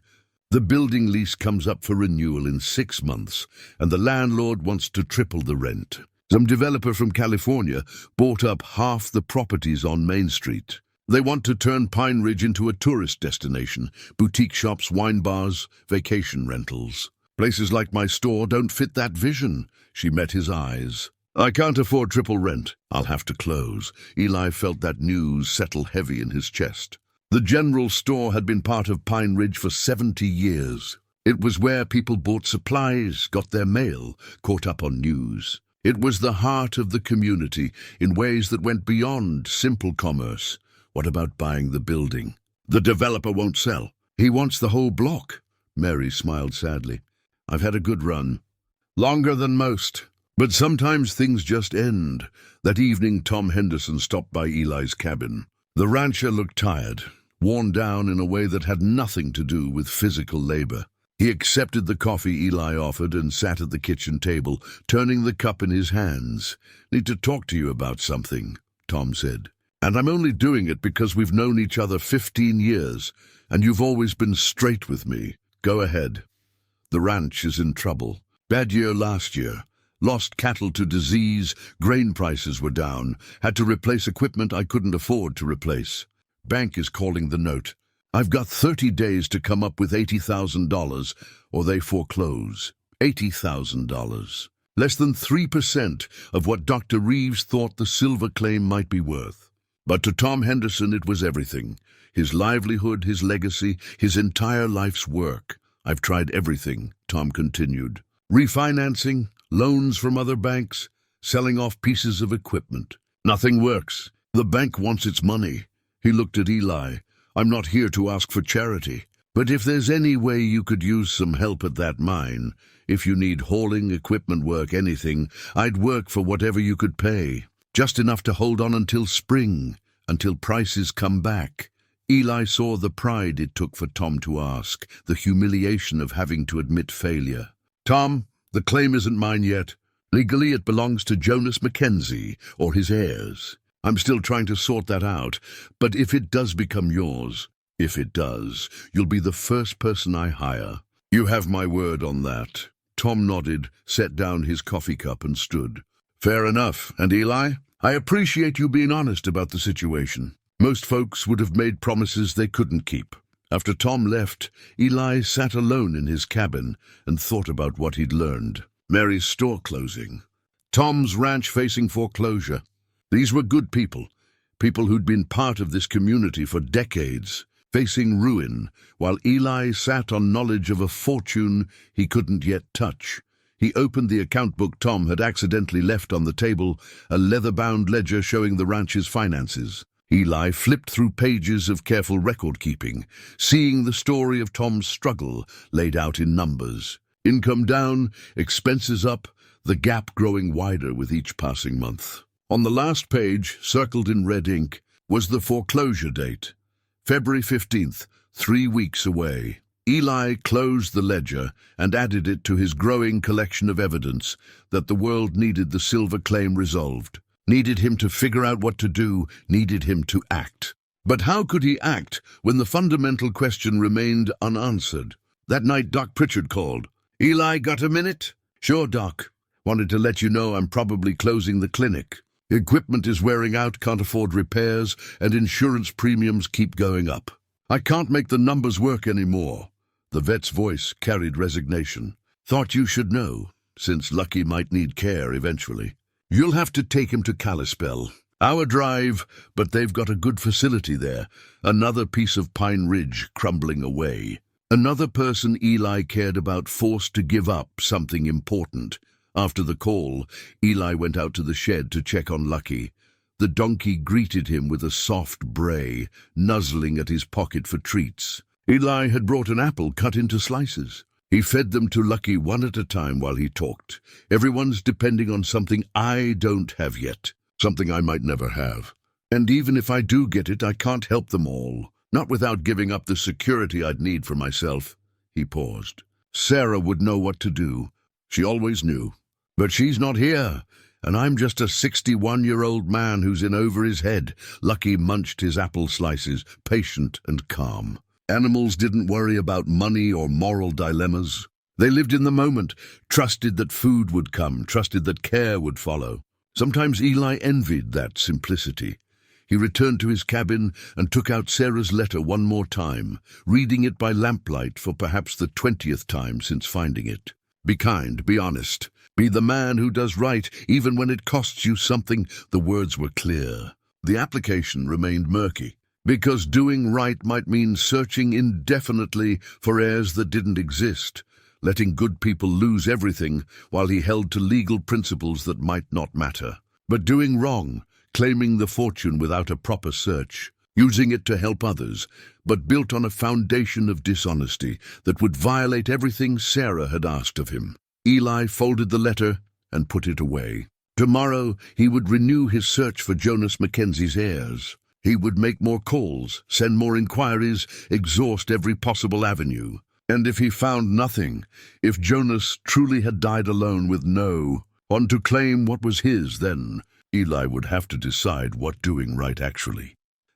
S1: The building lease comes up for renewal in 6 months, and the landlord wants to triple the rent. Some developer from California bought up half the properties on Main Street. They want to turn Pine Ridge into a tourist destination, boutique shops, wine bars, vacation rentals. Places like my store don't fit that vision." She met his eyes. "I can't afford triple rent. I'll have to close." Eli felt that news settle heavy in his chest. The general store had been part of Pine Ridge for 70 years. It was where people bought supplies, got their mail, caught up on news. It was the heart of the community in ways that went beyond simple commerce. What about buying the building? "The developer won't sell. He wants the whole block." Mary smiled sadly. I've had a good run. Longer than most. But sometimes things just end. That evening, Tom Henderson stopped by Eli's cabin. The rancher looked tired, worn down in a way that had nothing to do with physical labor. He accepted the coffee Eli offered and sat at the kitchen table, turning the cup in his hands. "Need to talk to you about something," Tom said. "And I'm only doing it because we've known each other 15 years, and you've always been straight with me. Go ahead." "The ranch is in trouble. Bad year last year. Lost cattle to disease, grain prices were down, had to replace equipment I couldn't afford to replace. Bank is calling the note. I've got 30 days to come up with $80,000, or they foreclose. $80,000. Less than 3% of what Dr. Reeves thought the silver claim might be worth. But to Tom Henderson it was everything. His livelihood, his legacy, his entire life's work. I've tried everything," Tom continued. "Refinancing, loans from other banks, selling off pieces of equipment. Nothing works. The bank wants its money." He looked at Eli. "I'm not here to ask for charity, but if there's any way you could use some help at that mine, if you need hauling, equipment work, anything, I'd work for whatever you could pay. Just enough to hold on until spring, until prices come back." Eli saw the pride it took for Tom to ask, the humiliation of having to admit failure. "Tom, the claim isn't mine yet. Legally it belongs to Jonas Mackenzie or his heirs. I'm still trying to sort that out, but if it does become yours, if it does, you'll be the first person I hire. You have my word on that." Tom nodded, set down his coffee cup and stood. "Fair enough. And Eli, I appreciate you being honest about the situation. Most folks would have made promises they couldn't keep." After Tom left, Eli sat alone in his cabin and thought about what he'd learned. Mary's store closing. Tom's ranch facing foreclosure. These were good people, people who'd been part of this community for decades, facing ruin, while Eli sat on knowledge of a fortune he couldn't yet touch. He opened the account book Tom had accidentally left on the table, a leather-bound ledger showing the ranch's finances. Eli flipped through pages of careful record-keeping, seeing the story of Tom's struggle laid out in numbers. Income down, expenses up, the gap growing wider with each passing month. On the last page, circled in red ink, was the foreclosure date. February 15th, 3 weeks away. Eli closed the ledger and added it to his growing collection of evidence that the world needed the silver claim resolved. Needed him to figure out what to do, needed him to act. But how could he act when the fundamental question remained unanswered? That night Doc Pritchard called. "Eli, got a minute?" "Sure, Doc. Wanted to let you know I'm probably closing the clinic. Equipment is wearing out, can't afford repairs, and insurance premiums keep going up. I can't make the numbers work anymore." The vet's voice carried resignation. "Thought you should know, since Lucky might need care eventually. You'll have to take him to Kalispell. Hour drive, but they've got a good facility there. Another piece of Pine Ridge crumbling away. Another person Eli cared about forced to give up something important. After the call, Eli went out to the shed to check on Lucky. The donkey greeted him with a soft bray, nuzzling at his pocket for treats. Eli had brought an apple cut into slices. He fed them to Lucky one at a time while he talked. "Everyone's depending on something I don't have yet, something I might never have. And even if I do get it, I can't help them all, not without giving up the security I'd need for myself." He paused. "Sarah would know what to do. She always knew. But she's not here, and I'm just a 61-year-old man who's in over his head." Lucky munched his apple slices, patient and calm. Animals didn't worry about money or moral dilemmas. They lived in the moment, trusted that food would come, trusted that care would follow. Sometimes Eli envied that simplicity. He returned to his cabin and took out Sarah's letter one more time, reading it by lamplight for perhaps the 20th time since finding it. "Be kind, be honest. Be the man who does right, even when it costs you something." The words were clear. The application remained murky, because doing right might mean searching indefinitely for heirs that didn't exist, letting good people lose everything while he held to legal principles that might not matter. But doing wrong, claiming the fortune without a proper search, using it to help others, but built on a foundation of dishonesty that would violate everything Sarah had asked of him. Eli folded the letter and put it away. Tomorrow he would renew his search for Jonas Mackenzie's heirs. He would make more calls, send more inquiries, exhaust every possible avenue. And if he found nothing, if Jonas truly had died alone with no one to claim what was his, then Eli would have to decide what doing right actually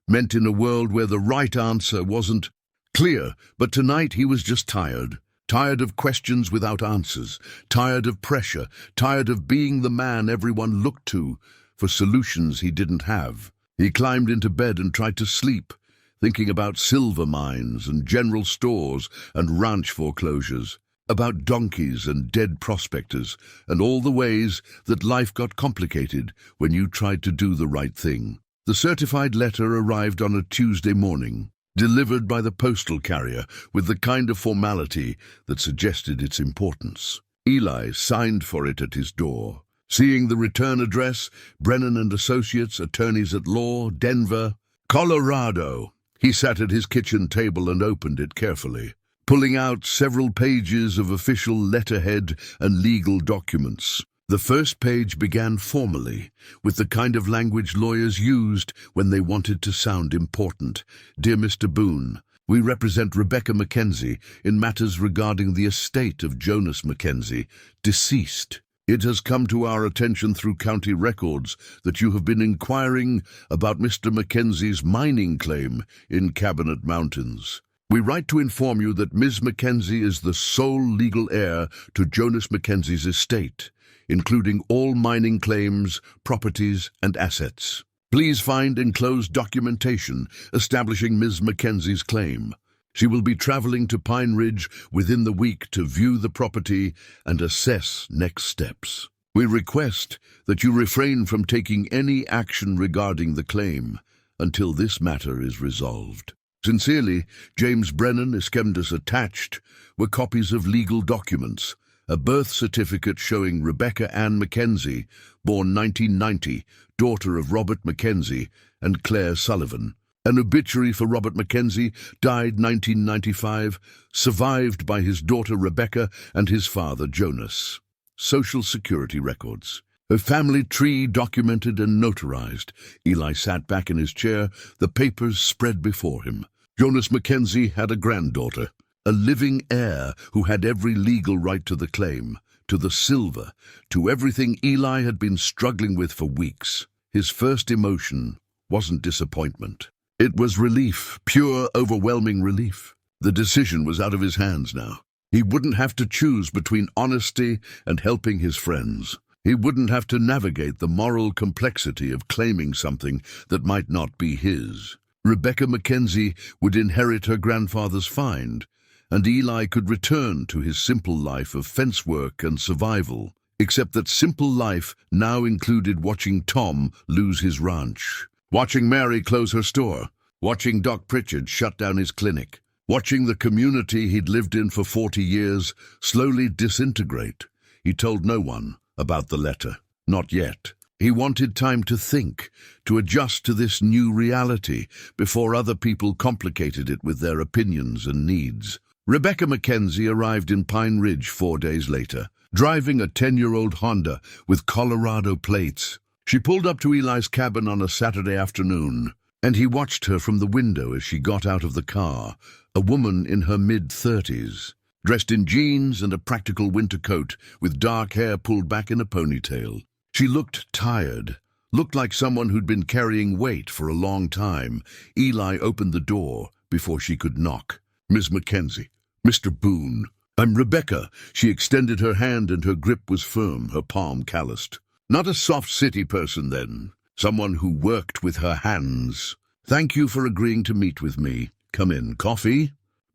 S1: meant in a world where the right answer wasn't clear. But tonight he was just tired. Tired of questions without answers, tired of pressure, tired of being the man everyone looked to for solutions he didn't have. He climbed into bed and tried to sleep, thinking about silver mines and general stores and ranch foreclosures, about donkeys and dead prospectors, and all the ways that life got complicated when you tried to do the right thing. The certified letter arrived on a Tuesday morning, delivered by the postal carrier with the kind of formality that suggested its importance. Eli signed for it at his door. Seeing the return address, Brennan and Associates, Attorneys at Law, Denver, Colorado, he sat at his kitchen table and opened it carefully, pulling out several pages of official letterhead and legal documents. The first page began formally, with the kind of language lawyers used when they wanted to sound important. Dear Mr. Boone, we represent Rebecca Mackenzie in matters regarding the estate of Jonas Mackenzie, deceased. It has come to our attention through county records that you have been inquiring about Mr. Mackenzie's mining claim in Cabinet Mountains. We write to inform you that Ms. Mackenzie is the sole legal heir to Jonas Mackenzie's estate, including all mining claims, properties, and assets. Please find enclosed documentation establishing Ms. Mackenzie's claim. She will be traveling to Pine Ridge within the week to view the property and assess next steps. We request that you refrain from taking any action regarding the claim until this matter is resolved. Sincerely, James Brennan. Iskemdas. Attached were copies of legal documents, a birth certificate showing Rebecca Ann Mackenzie, born 1990, daughter of Robert Mackenzie and Claire Sullivan. An obituary for Robert Mackenzie, died 1995, survived by his daughter Rebecca and his father Jonas. Social Security records. Her family tree documented and notarized. Eli sat back in his chair, the papers spread before him. Jonas Mackenzie had a granddaughter, a living heir who had every legal right to the claim, to the silver, to everything Eli had been struggling with for weeks. His first emotion wasn't disappointment. It was relief, pure, overwhelming relief. The decision was out of his hands now. He wouldn't have to choose between honesty and helping his friends. He wouldn't have to navigate the moral complexity of claiming something that might not be his. Rebecca Mackenzie would inherit her grandfather's find, and Eli could return to his simple life of fence work and survival, except that simple life now included watching Tom lose his ranch, watching Mary close her store, watching Doc Pritchard shut down his clinic, watching the community he'd lived in for 40 years slowly disintegrate. He told no one about the letter. Not yet. He wanted time to think, to adjust to this new reality before other people complicated it with their opinions and needs. Rebecca Mackenzie arrived in Pine Ridge 4 days later, driving a 10-year-old Honda with Colorado plates. She pulled up to Eli's cabin on a Saturday afternoon, and he watched her from the window as she got out of the car, a woman in her mid-30s, dressed in jeans and a practical winter coat with dark hair pulled back in a ponytail. She looked tired, looked like someone who'd been carrying weight for a long time. Eli opened the door before she could knock. Miss Mackenzie, Mr. Boone. I'm Rebecca. She extended her hand and her grip was firm, her palm calloused. Not a soft city person then. Someone who worked with her hands. Thank you for agreeing to meet with me. Come in. Coffee?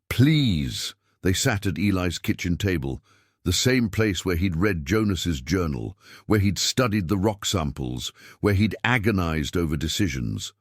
S1: Please. They sat at Eli's kitchen table, the same place where he'd read Jonas's journal, where he'd studied the rock samples, where he'd agonized over decisions.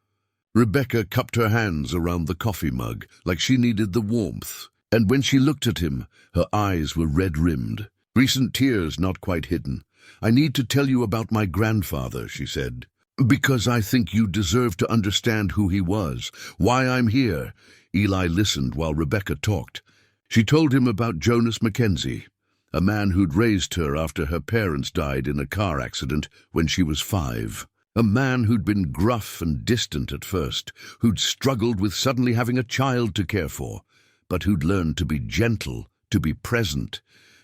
S1: Rebecca cupped her hands around the coffee mug like she needed the warmth, and when she looked at him, her eyes were red-rimmed, recent tears not quite hidden. I need to tell you about my grandfather, she said. Because I think you deserve to understand who he was, why I'm here. Eli listened while Rebecca talked. She told him about Jonas Mackenzie, a man who'd raised her after her parents died in a car accident when she was 5. A man who'd been gruff and distant at first, who'd struggled with suddenly having a child to care for, but who'd learned to be gentle, to be present,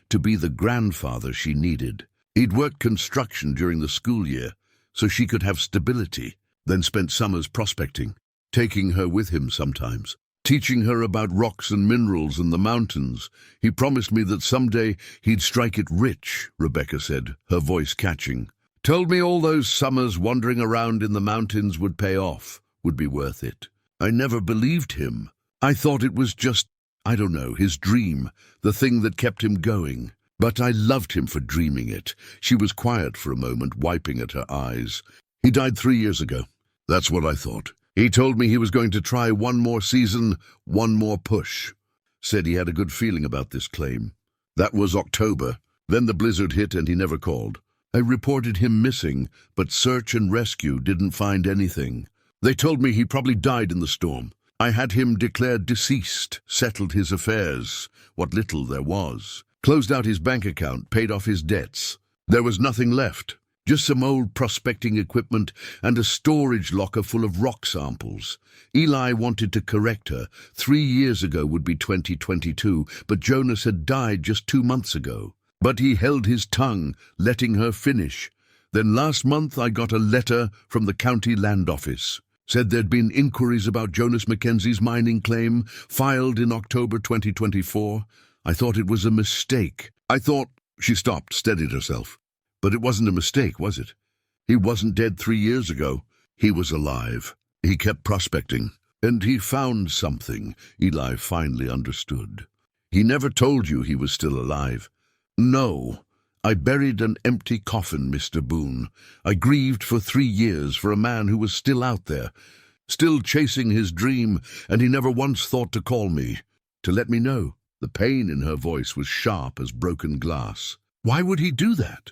S1: to be the grandfather she needed. He'd worked construction during the school year, so she could have stability, then spent summers prospecting, taking her with him sometimes, teaching her about rocks and minerals and the mountains. He promised me that someday he'd strike it rich, Rebecca said, her voice catching. Told me all those summers wandering around in the mountains would pay off, would be worth it. I never believed him. I thought it was just, I don't know, his dream, the thing that kept him going. But I loved him for dreaming it. She was quiet for a moment, wiping at her eyes. He died 3 years ago. That's what I thought. He told me he was going to try one more season, one more push. Said he had a good feeling about this claim. That was October. Then the blizzard hit and he never called. I reported him missing, but search and rescue didn't find anything. They told me he probably died in the storm. I had him declared deceased, settled his affairs, what little there was. Closed out his bank account, paid off his debts. There was nothing left, just some old prospecting equipment and a storage locker full of rock samples. Eli wanted to correct her. 3 years ago would be 2022, but Jonas had died just 2 months ago. But he held his tongue, letting her finish. Then last month I got a letter from the county land office. Said there'd been inquiries about Jonas Mackenzie's mining claim, filed in October 2024. I thought it was a mistake. She stopped, steadied herself. But it wasn't a mistake, was it? He wasn't dead 3 years ago. He was alive. He kept prospecting. And he found something, Eli finally understood. He never told you he was still alive. No. I buried an empty coffin, Mr. Boone. I grieved for 3 years for a man who was still out there, still chasing his dream, and he never once thought to call me, to let me know. The pain in her voice was sharp as broken glass. Why would he do that?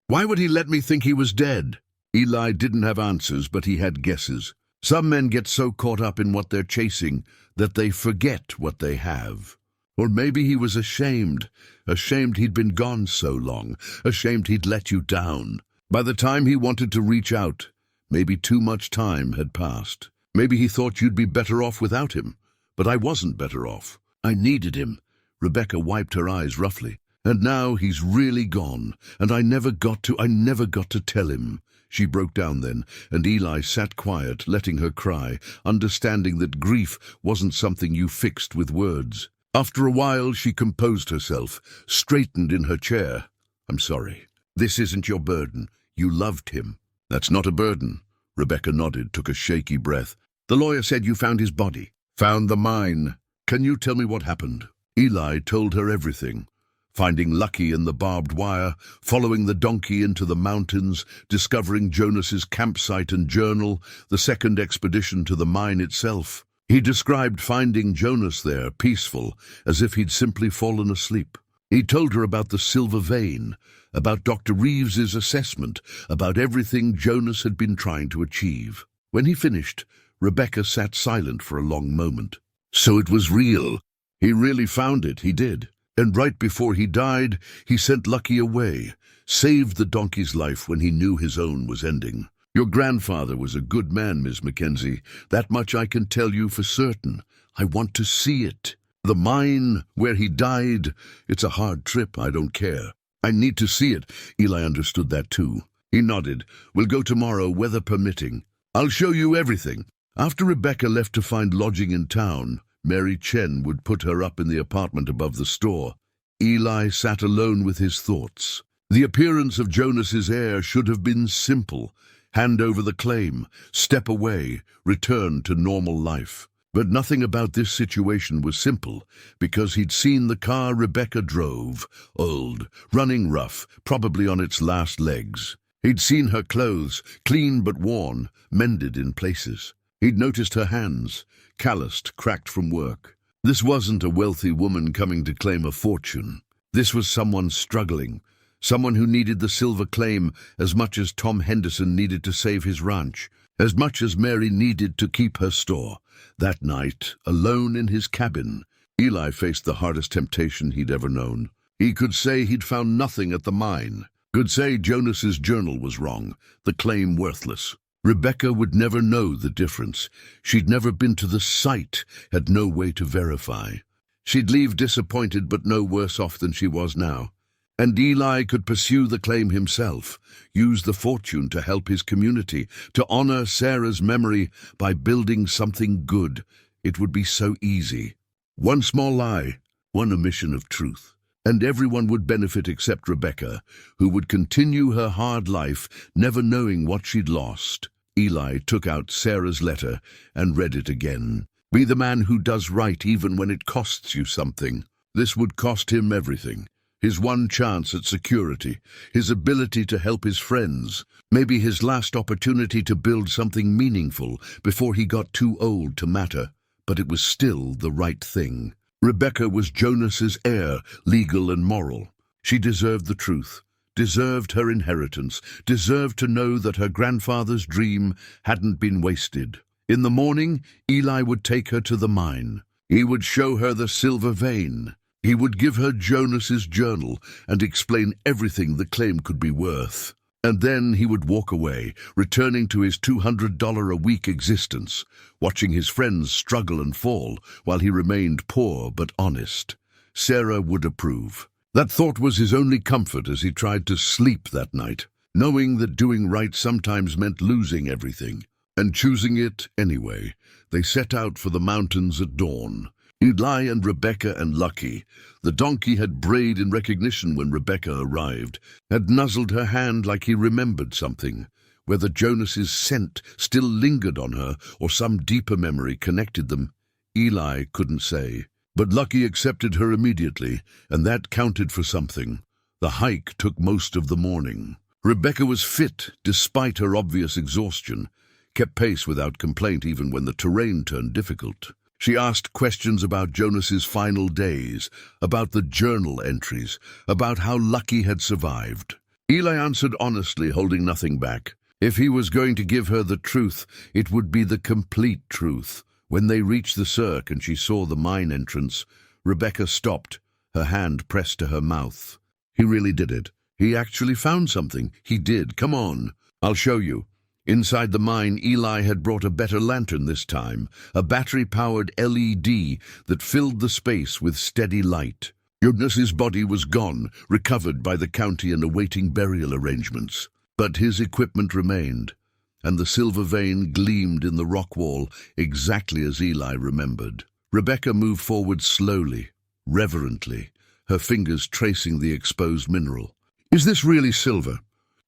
S1: Why would he let me think he was dead? Eli didn't have answers, but he had guesses. Some men get so caught up in what they're chasing that they forget what they have. Or maybe he was ashamed he'd been gone so long, ashamed he'd let you down. By the time he wanted to reach out, maybe too much time had passed. Maybe he thought you'd be better off without him, but I wasn't better off. I needed him. Rebecca wiped her eyes roughly. And now he's really gone, and I never got to tell him. She broke down then, and Eli sat quiet, letting her cry, understanding that grief wasn't something you fixed with words. After a while, she composed herself, straightened in her chair. I'm sorry. This isn't your burden. You loved him. That's not a burden. Rebecca nodded, took a shaky breath. The lawyer said you found his body. Found the mine. Can you tell me what happened? Eli told her everything. Finding Lucky in the barbed wire, following the donkey into the mountains, discovering Jonas's campsite and journal, the second expedition to the mine itself. He described finding Jonas there, peaceful, as if he'd simply fallen asleep. He told her about the silver vein, about Dr. Reeves's assessment, about everything Jonas had been trying to achieve. When he finished, Rebecca sat silent for a long moment. So it was real. He really found it, he did. And right before he died, he sent Lucky away, saved the donkey's life when he knew his own was ending. Your grandfather was a good man, Miss Mackenzie. That much I can tell you for certain. I want to see it. The mine, where he died, it's a hard trip, I don't care. I need to see it. Eli understood that too. He nodded. We'll go tomorrow, weather permitting. I'll show you everything. After Rebecca left to find lodging in town, Mary Chen would put her up in the apartment above the store. Eli sat alone with his thoughts. The appearance of Jonas's heir should have been simple. Hand over the claim, step away, return to normal life. But nothing about this situation was simple, because he'd seen the car Rebecca drove, old, running rough, probably on its last legs. He'd seen her clothes, clean but worn, mended in places. He'd noticed her hands, calloused, cracked from work. This wasn't a wealthy woman coming to claim a fortune. This was someone struggling, Someone who needed the silver claim as much as Tom Henderson needed to save his ranch, as much as Mary needed to keep her store. That night, alone in his cabin, Eli faced the hardest temptation he'd ever known. He could say he'd found nothing at the mine. Could say Jonas's journal was wrong, the claim worthless. Rebecca would never know the difference. She'd never been to the site, had no way to verify. She'd leave disappointed but no worse off than she was now. And Eli could pursue the claim himself, use the fortune to help his community, to honor Sarah's memory by building something good. It would be so easy. One small lie, one omission of truth, and everyone would benefit except Rebecca, who would continue her hard life, never knowing what she'd lost. Eli took out Sarah's letter and read it again. Be the man who does right even when it costs you something. This would cost him everything. His one chance at security, his ability to help his friends, maybe his last opportunity to build something meaningful before he got too old to matter. But it was still the right thing. Rebecca was Jonas's heir, legal and moral. She deserved the truth, deserved her inheritance, deserved to know that her grandfather's dream hadn't been wasted. In the morning, Eli would take her to the mine. He would show her the silver vein. He would give her Jonas's journal and explain everything the claim could be worth. And then he would walk away, returning to his $200-a-week existence, watching his friends struggle and fall while he remained poor but honest. Sarah would approve. That thought was his only comfort as he tried to sleep that night, knowing that doing right sometimes meant losing everything. And choosing it anyway, they set out for the mountains at dawn. Eli and Rebecca and Lucky. The donkey had brayed in recognition when Rebecca arrived, had nuzzled her hand like he remembered something. Whether Jonas's scent still lingered on her or some deeper memory connected them, Eli couldn't say. But Lucky accepted her immediately, and that counted for something. The hike took most of the morning. Rebecca was fit despite her obvious exhaustion, kept pace without complaint even when the terrain turned difficult. She asked questions about Jonas's final days, about the journal entries, about how Lucky had survived. Eli answered honestly, holding nothing back. If he was going to give her the truth, it would be the complete truth. When they reached the cirque and she saw the mine entrance, Rebecca stopped, her hand pressed to her mouth. He really did it. He actually found something. He did. Come on. I'll show you. Inside the mine, Eli had brought a better lantern this time, a battery-powered LED that filled the space with steady light. Jonas's body was gone, recovered by the county and awaiting burial arrangements. But his equipment remained, and the silver vein gleamed in the rock wall exactly as Eli remembered. Rebecca moved forward slowly, reverently, her fingers tracing the exposed mineral. Is this really silver?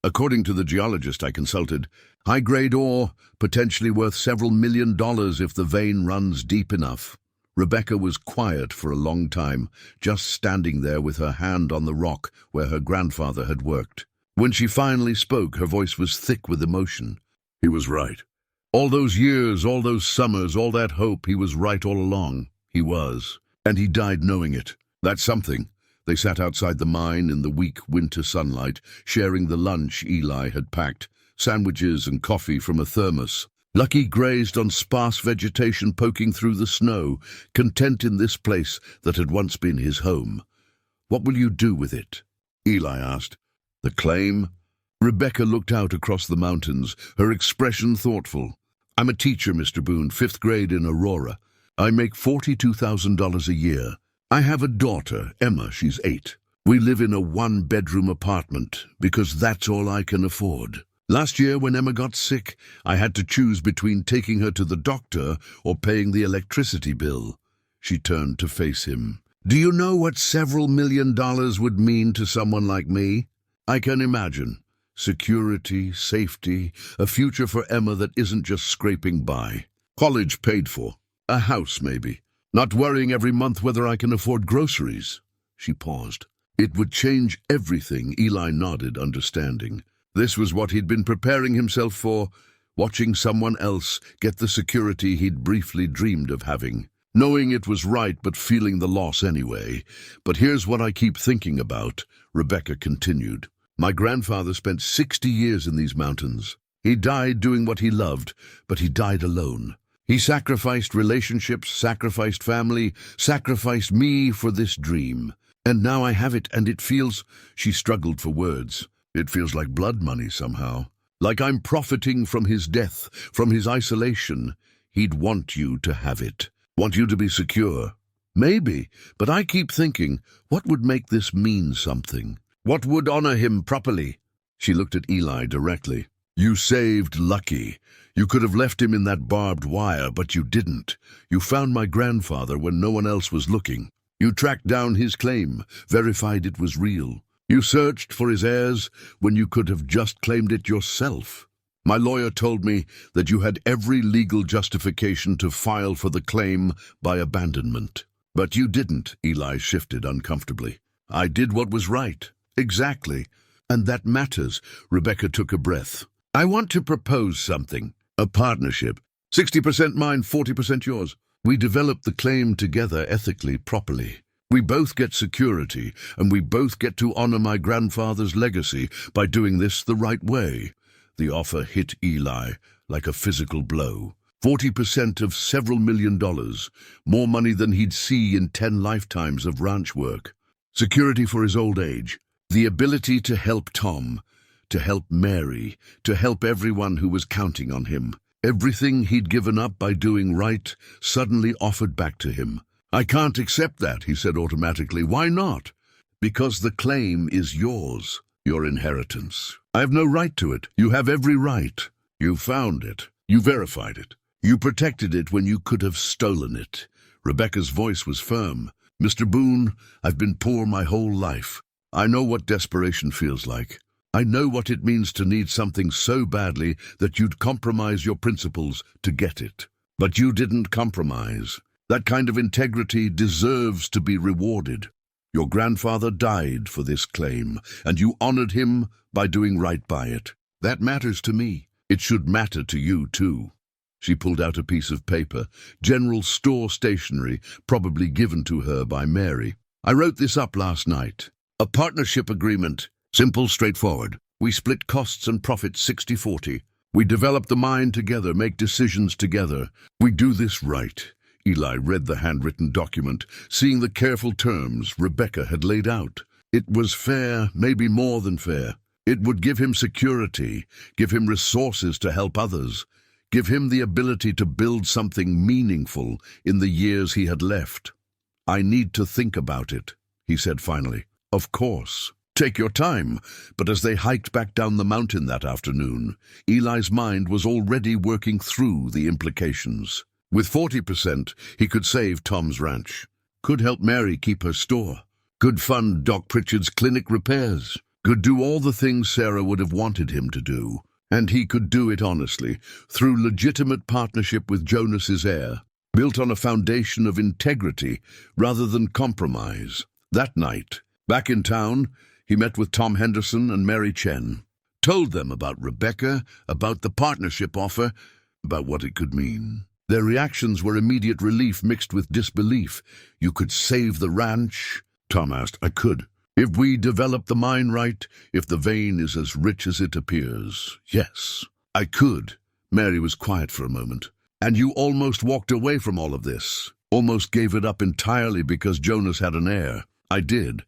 S1: According to the geologist I consulted, high-grade ore, potentially worth several $1 million if the vein runs deep enough. Rebecca was quiet for a long time, just standing there with her hand on the rock where her grandfather had worked. When she finally spoke, her voice was thick with emotion. He was right. All those years, all those summers, all that hope, he was right all along. He was. And he died knowing it. That's something. They sat outside the mine in the weak winter sunlight, sharing the lunch Eli had packed, sandwiches and coffee from a thermos. Lucky grazed on sparse vegetation poking through the snow, content in this place that had once been his home. What will you do with it? Eli asked. The claim? Rebecca looked out across the mountains, her expression thoughtful. I'm a teacher, Mr. Boone, 5th grade in Aurora. I make $42,000 a year. I have a daughter, Emma, she's 8. We live in a 1-bedroom apartment because that's all I can afford. Last year when Emma got sick, I had to choose between taking her to the doctor or paying the electricity bill. She turned to face him. Do you know what several $1 million would mean to someone like me? I can imagine. Security, safety, a future for Emma that isn't just scraping by. College paid for. A house, maybe. Not worrying every month whether I can afford groceries. She paused. It would change everything, Eli nodded, understanding. This was what he'd been preparing himself for, watching someone else get the security he'd briefly dreamed of having. knowing it was right but feeling the loss anyway. But here's what I keep thinking about, Rebecca continued. My grandfather spent 60 years in these mountains. He died doing what he loved, but he died alone. He sacrificed relationships, sacrificed family, sacrificed me for this dream. And now I have it, and it feels—" She struggled for words. "It feels like blood money somehow. Like I'm profiting from his death, from his isolation. He'd want you to have it. Want you to be secure." "Maybe, but I keep thinking, what would make this mean something? What would honor him properly?" She looked at Eli directly. "You saved Lucky. You could have left him in that barbed wire, but you didn't. You found my grandfather when no one else was looking. You tracked down his claim, verified it was real. You searched for his heirs when you could have just claimed it yourself. My lawyer told me that you had every legal justification to file for the claim by abandonment. But you didn't." Eli shifted uncomfortably. "I did what was right." "Exactly. And that matters." Rebecca took a breath. "I want to propose something. A partnership. 60% mine, 40% yours. We develop the claim together ethically, properly. We both get security, and we both get to honor my grandfather's legacy by doing this the right way." The offer hit Eli like a physical blow. 40% of several $1 million, more money than he'd see in 10 lifetimes of ranch work. Security for his old age. The ability to help Tom, to help Mary, to help everyone who was counting on him. Everything he'd given up by doing right suddenly offered back to him. "I can't accept that," he said automatically. "Why not?" "Because the claim is yours, your inheritance. I have no right to it. You have every right. You found it. You verified it. You protected it when you could have stolen it." Rebecca's voice was firm. "Mr. Boone, I've been poor my whole life. I know what desperation feels like. I know what it means to need something so badly that you'd compromise your principles to get it. But you didn't compromise. That kind of integrity deserves to be rewarded. Your grandfather died for this claim, and you honored him by doing right by it. That matters to me. It should matter to you, too." She pulled out a piece of paper, general store stationery, probably given to her by Mary. "I wrote this up last night. A partnership agreement. Simple, straightforward. We split costs and profits 60-40. We develop the mine together, make decisions together. We do this right." Eli read the handwritten document, seeing the careful terms Rebecca had laid out. It was fair, maybe more than fair. It would give him security, give him resources to help others, give him the ability to build something meaningful in the years he had left. "I need to think about it," he said finally. "Of course. Take your time." But as they hiked back down the mountain that afternoon, Eli's mind was already working through the implications. With 40%, he could save Tom's ranch, could help Mary keep her store, could fund Doc Pritchard's clinic repairs, could do all the things Sarah would have wanted him to do. And he could do it honestly, through legitimate partnership with Jonas's heir, built on a foundation of integrity rather than compromise. That night, back in town, he met with Tom Henderson and Mary Chen, told them about Rebecca, about the partnership offer, about what it could mean. Their reactions were immediate relief mixed with disbelief. "You could save the ranch?" Tom asked. "I could. If we develop the mine right, if the vein is as rich as it appears. Yes, I could." Mary was quiet for a moment. "And you almost walked away from all of this, almost gave it up entirely because Jonas had an heir." "I did.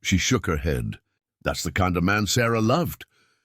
S1: She shook her head. "That's the kind of man Sarah loved.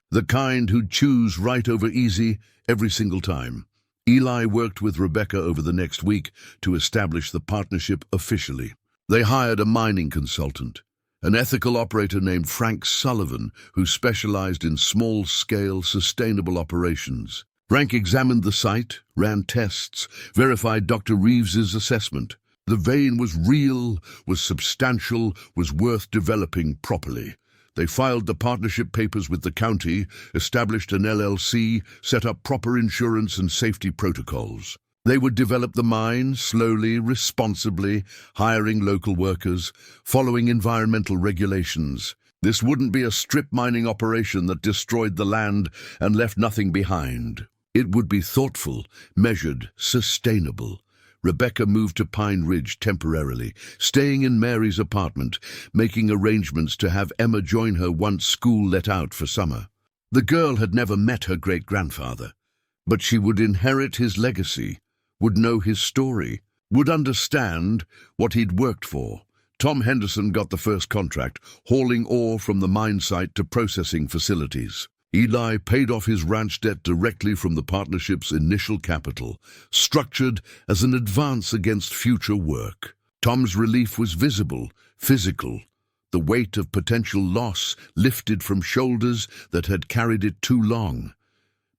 S1: The kind who'd choose right over easy every single time." Eli worked with Rebecca over the next week to establish the partnership officially. They hired a mining consultant, an ethical operator named Frank Sullivan, who specialized in small-scale, sustainable operations. Frank examined the site, ran tests, verified Dr. Reeves's assessment. The vein was real, was substantial, was worth developing properly. They filed the partnership papers with the county, established an LLC, set up proper insurance and safety protocols. They would develop the mine slowly, responsibly, hiring local workers, following environmental regulations. This wouldn't be a strip mining operation that destroyed the land and left nothing behind. It would be thoughtful, measured, sustainable. Rebecca moved to Pine Ridge temporarily, staying in Mary's apartment, making arrangements to have Emma join her once school let out for summer. The girl had never met her great-grandfather, but she would inherit his legacy, would know his story, would understand what he'd worked for. Tom Henderson got the first contract, hauling ore from the mine site to processing facilities. Eli paid off his ranch debt directly from the partnership's initial capital, structured as an advance against future work. Tom's relief was visible, physical. The weight of potential loss lifted from shoulders that had carried it too long.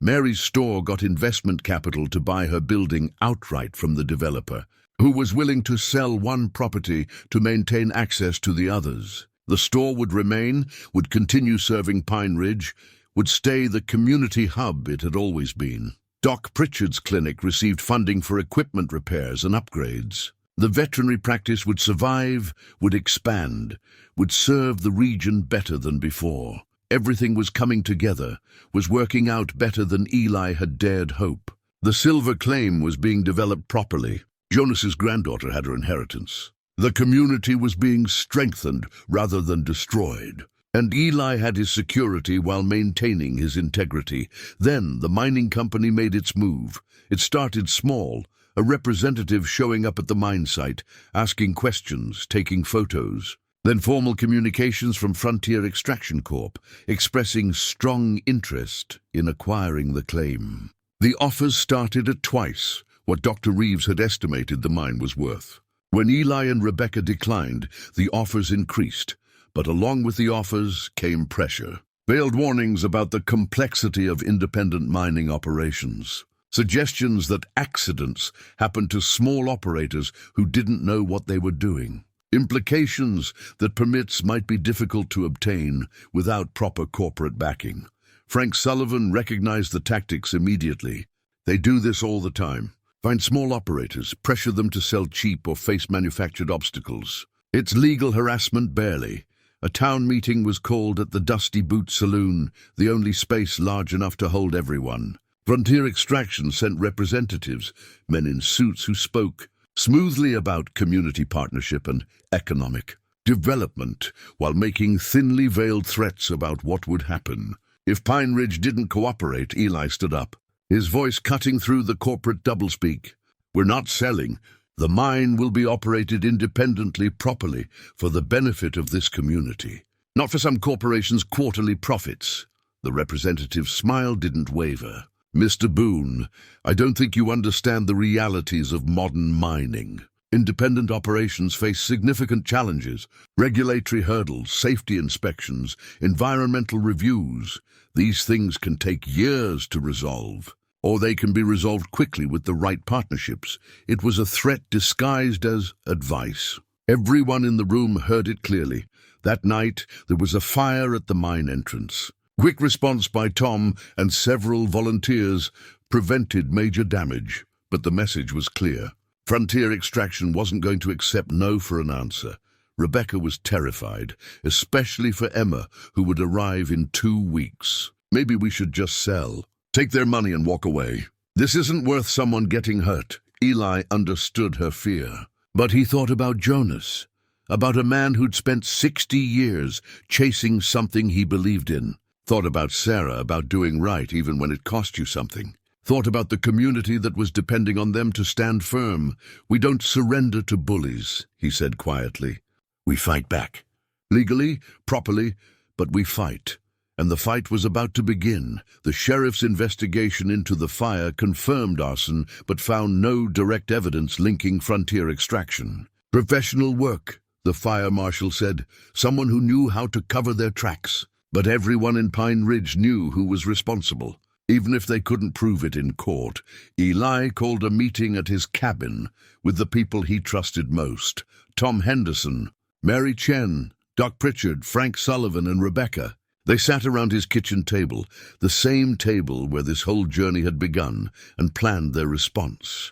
S1: Mary's store got investment capital to buy her building outright from the developer, who was willing to sell one property to maintain access to the others. The store would remain, would continue serving Pine Ridge, would stay the community hub it had always been. Doc Pritchard's clinic received funding for equipment repairs and upgrades. The veterinary practice would survive, would expand, would serve the region better than before. Everything was coming together, was working out better than Eli had dared hope. The silver claim was being developed properly. Jonas's granddaughter had her inheritance. The community was being strengthened rather than destroyed. And Eli had his security while maintaining his integrity. Then the mining company made its move. It started small, a representative showing up at the mine site, asking questions, taking photos. Then formal communications from Frontier Extraction Corp, expressing strong interest in acquiring the claim. The offers started at twice what Dr. Reeves had estimated the mine was worth. When Eli and Rebecca declined, the offers increased, but along with the offers came pressure. Veiled warnings about the complexity of independent mining operations. Suggestions that accidents happened to small operators who didn't know what they were doing. Implications that permits might be difficult to obtain without proper corporate backing. Frank Sullivan recognized the tactics immediately. They do this all the time. Find small operators, pressure them to sell cheap or face manufactured obstacles. It's legal harassment barely. A town meeting was called at the Dusty Boot Saloon, the only space large enough to hold everyone. Frontier Extraction sent representatives, men in suits who spoke smoothly about community partnership and economic development, while making thinly veiled threats about what would happen. If Pine Ridge didn't cooperate, Eli stood up, his voice cutting through the corporate doublespeak. We're not selling. The mine will be operated independently, properly, for the benefit of this community, not for some corporation's quarterly profits. The representative's smile didn't waver. Mr. Boone, I don't think you understand the realities of modern mining. Independent operations face significant challenges, regulatory hurdles, safety inspections, environmental reviews. These things can take years to resolve, or they can be resolved quickly with the right partnerships. It was a threat disguised as advice. Everyone in the room heard it clearly. That night, there was a fire at the mine entrance. Quick response by Tom and several volunteers prevented major damage, but the message was clear. Frontier Extraction wasn't going to accept no for an answer. Rebecca was terrified, especially for Emma, who would arrive in 2 weeks. Maybe we should just sell. Take their money and walk away. This isn't worth someone getting hurt. Eli understood her fear. But he thought about Jonas, about a man who'd spent 60 years chasing something he believed in. Thought about Sarah, about doing right even when it cost you something. Thought about the community that was depending on them to stand firm. We don't surrender to bullies, he said quietly. We fight back. Legally, properly, but we fight. And the fight was about to begin. The sheriff's investigation into the fire confirmed arson, but found no direct evidence linking Frontier Extraction. Professional work, the fire marshal said. Someone who knew how to cover their tracks. But everyone in Pine Ridge knew who was responsible, even if they couldn't prove it in court. Eli called a meeting at his cabin with the people he trusted most. Tom Henderson, Mary Chen, Doc Pritchard, Frank Sullivan, and Rebecca. They sat around his kitchen table, the same table where this whole journey had begun, and planned their response.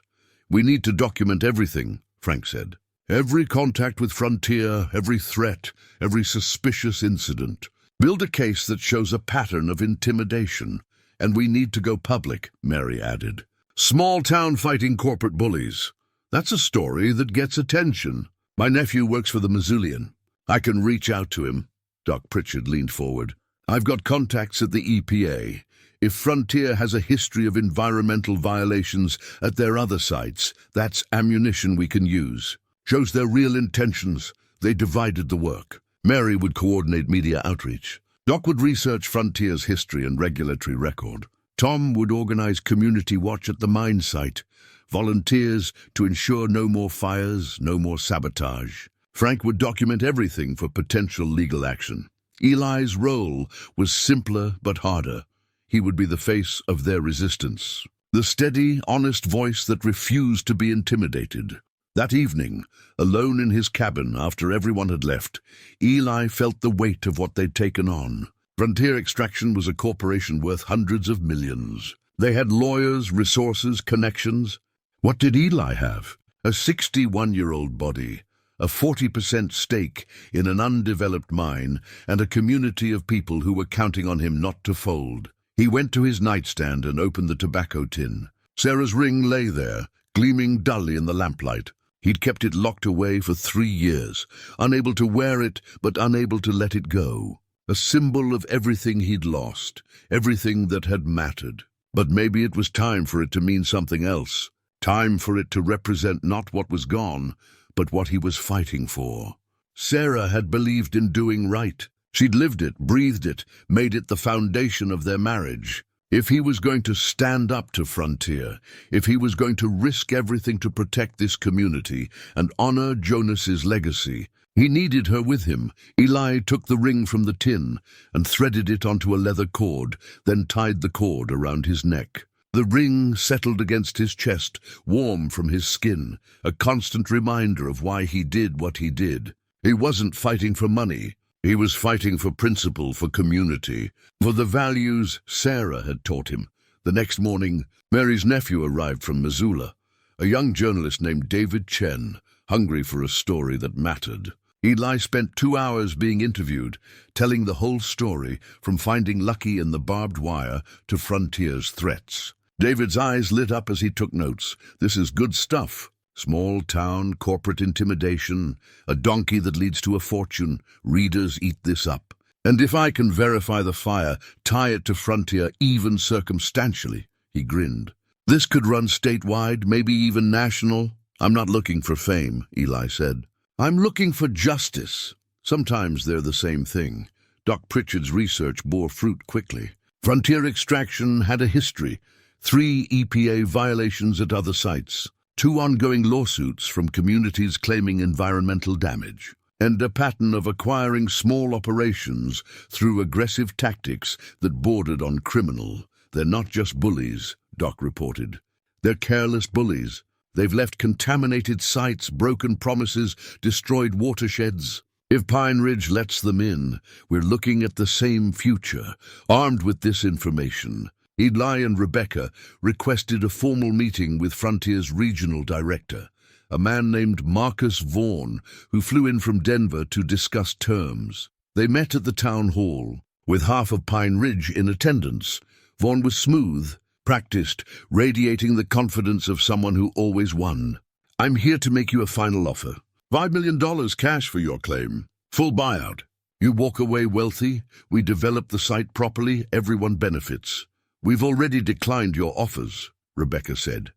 S1: We need to document everything, Frank said. Every contact with Frontier, every threat, every suspicious incident. Build a case that shows a pattern of intimidation. And we need to go public, Mary added. Small town fighting corporate bullies. That's a story that gets attention. My nephew works for the Missoulian. I can reach out to him. Doc Pritchard leaned forward. I've got contacts at the EPA. If Frontier has a history of environmental violations at their other sites, that's ammunition we can use. Shows their real intentions. They divided the work. Mary would coordinate media outreach. Doc would research Frontier's history and regulatory record. Tom would organize community watch at the mine site. Volunteers to ensure no more fires, no more sabotage. Frank would document everything for potential legal action. Eli's role was simpler but harder. He would be the face of their resistance. The steady, honest voice that refused to be intimidated. That evening, alone in his cabin after everyone had left, Eli felt the weight of what they'd taken on. Frontier Extraction was a corporation worth hundreds of millions. They had lawyers, resources, connections. What did Eli have? A 61-year-old body, a 40% stake in an undeveloped mine, and a community of people who were counting on him not to fold. He went to his nightstand and opened the tobacco tin. Sarah's ring lay there, gleaming dully in the lamplight. He'd kept it locked away for 3 years, unable to wear it but unable to let it go. A symbol of everything he'd lost, everything that had mattered. But maybe it was time for it to mean something else. Time for it to represent not what was gone, but what he was fighting for. Sarah had believed in doing right. She'd lived it, breathed it, made it the foundation of their marriage. If he was going to stand up to Frontier, if he was going to risk everything to protect this community and honor Jonas's legacy, he needed her with him. Eli took the ring from the tin and threaded it onto a leather cord, then tied the cord around his neck. The ring settled against his chest, warm from his skin, a constant reminder of why he did what he did. He wasn't fighting for money. He was fighting for principle, for community, for the values Sarah had taught him. The next morning, Mary's nephew arrived from Missoula, a young journalist named David Chen, hungry for a story that mattered. Eli spent 2 hours being interviewed, telling the whole story, from finding Lucky in the barbed wire to Frontier's threats. David's eyes lit up as he took notes. This is good stuff. Small town, corporate intimidation, a donkey that leads to a fortune. Readers eat this up. And if I can verify the fire, tie it to Frontier even circumstantially, he grinned. This could run statewide, maybe even national. I'm not looking for fame, Eli said. I'm looking for justice. Sometimes they're the same thing. Doc Pritchard's research bore fruit quickly. Frontier Extraction had a history. 3 EPA violations at other sites. 2 ongoing lawsuits from communities claiming environmental damage, and a pattern of acquiring small operations through aggressive tactics that bordered on criminal. They're not just bullies, Doc reported. They're careless bullies. They've left contaminated sites, broken promises, destroyed watersheds. If Pine Ridge lets them in, we're looking at the same future. Armed with this information, Eli and Rebecca requested a formal meeting with Frontier's regional director, a man named Marcus Vaughn, who flew in from Denver to discuss terms. They met at the town hall, with half of Pine Ridge in attendance. Vaughn was smooth, practiced, radiating the confidence of someone who always won. I'm here to make you a final offer. $5 million cash for your claim. Full buyout. You walk away wealthy, we develop the site properly, everyone benefits. We've already declined your offers, Rebecca said.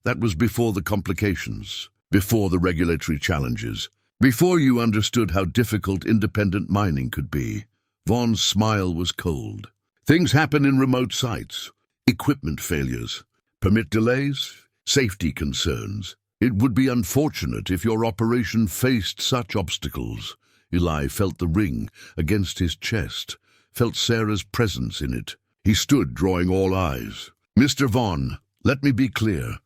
S1: That was before the complications, before the regulatory challenges, before you understood how difficult independent mining could be. Vaughn's smile was cold. Things happen in remote sites. Equipment failures, permit delays, safety concerns. It would be unfortunate if your operation faced such obstacles. Eli felt the ring against his chest, felt Sarah's presence in it. He stood, drawing all eyes. Mr. Vaughn, let me be clear.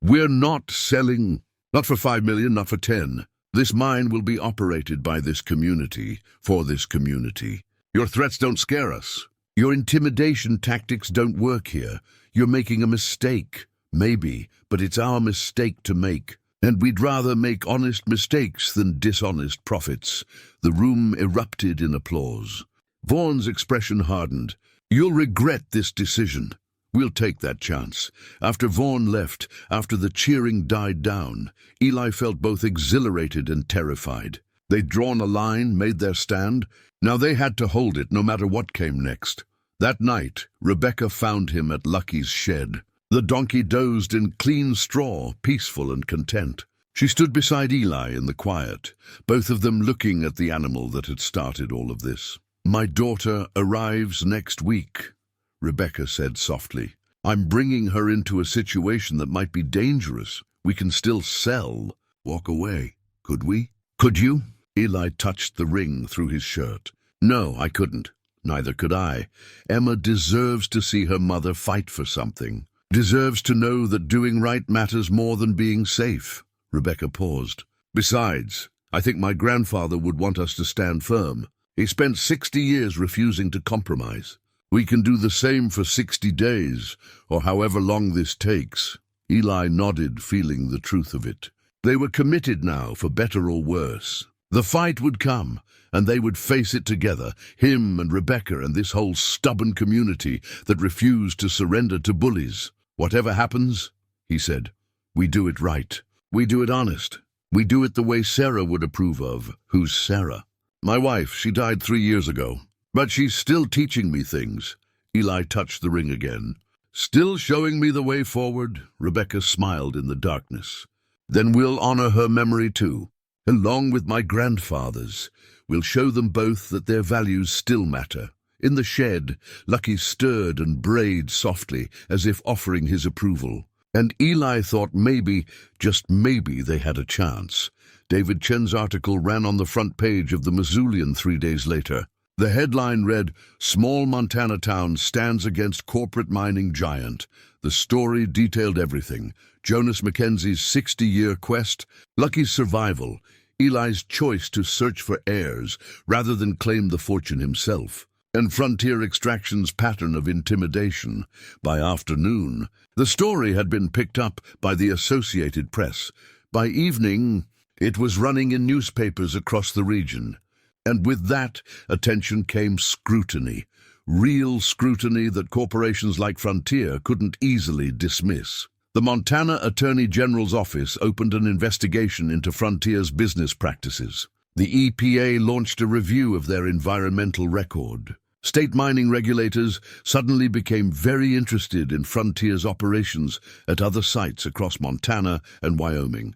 S1: We're not selling, not for $5 million, not for 10. This mine will be operated by this community, for this community. Your threats don't scare us. Your intimidation tactics don't work here. You're making a mistake. Maybe, but it's our mistake to make. And we'd rather make honest mistakes than dishonest profits. The room erupted in applause. Vaughn's expression hardened. You'll regret this decision. We'll take that chance. After Vaughn left, after the cheering died down, Eli felt both exhilarated and terrified. They'd drawn a line, made their stand. Now they had to hold it no matter what came next. That night, Rebecca found him at Lucky's shed. The donkey dozed in clean straw, peaceful and content. She stood beside Eli in the quiet, both of them looking at the animal that had started all of this. "My daughter arrives next week," Rebecca said softly. "I'm bringing her into a situation that might be dangerous. We can still sell, walk away. Could we?" "Could you?" Eli touched the ring through his shirt. "No, I couldn't. Neither could I. Emma deserves to see her mother fight for something. Deserves to know that doing right matters more than being safe." Rebecca paused. "Besides, I think my grandfather would want us to stand firm. He spent 60 years refusing to compromise. We can do the same for 60 days, or however long this takes." Eli nodded, feeling the truth of it. They were committed now, for better or worse. The fight would come, and they would face it together, him and Rebecca and this whole stubborn community that refused to surrender to bullies. "Whatever happens," he said, "we do it right. We do it honest. We do it the way Sarah would approve of." "Who's Sarah?" "My wife. She died 3 years ago. But she's still teaching me things." Eli touched the ring again. "Still showing me the way forward." Rebecca smiled in the darkness. "Then we'll honor her memory too, along with my grandfather's. We'll show them both that their values still matter." In the shed, Lucky stirred and brayed softly, as if offering his approval. And Eli thought maybe, just maybe, they had a chance. David Chen's article ran on the front page of the Missoulian 3 days later. The headline read, "Small Montana Town Stands Against Corporate Mining Giant." The story detailed everything: Jonas Mackenzie's 60-year quest, Lucky's survival, Eli's choice to search for heirs rather than claim the fortune himself, and Frontier Extraction's pattern of intimidation. By afternoon, the story had been picked up by the Associated Press. By evening, it was running in newspapers across the region. And with that attention came scrutiny, real scrutiny that corporations like Frontier couldn't easily dismiss. The Montana Attorney General's office opened an investigation into Frontier's business practices. The EPA launched a review of their environmental record. State mining regulators suddenly became very interested in Frontier's operations at other sites across Montana and Wyoming.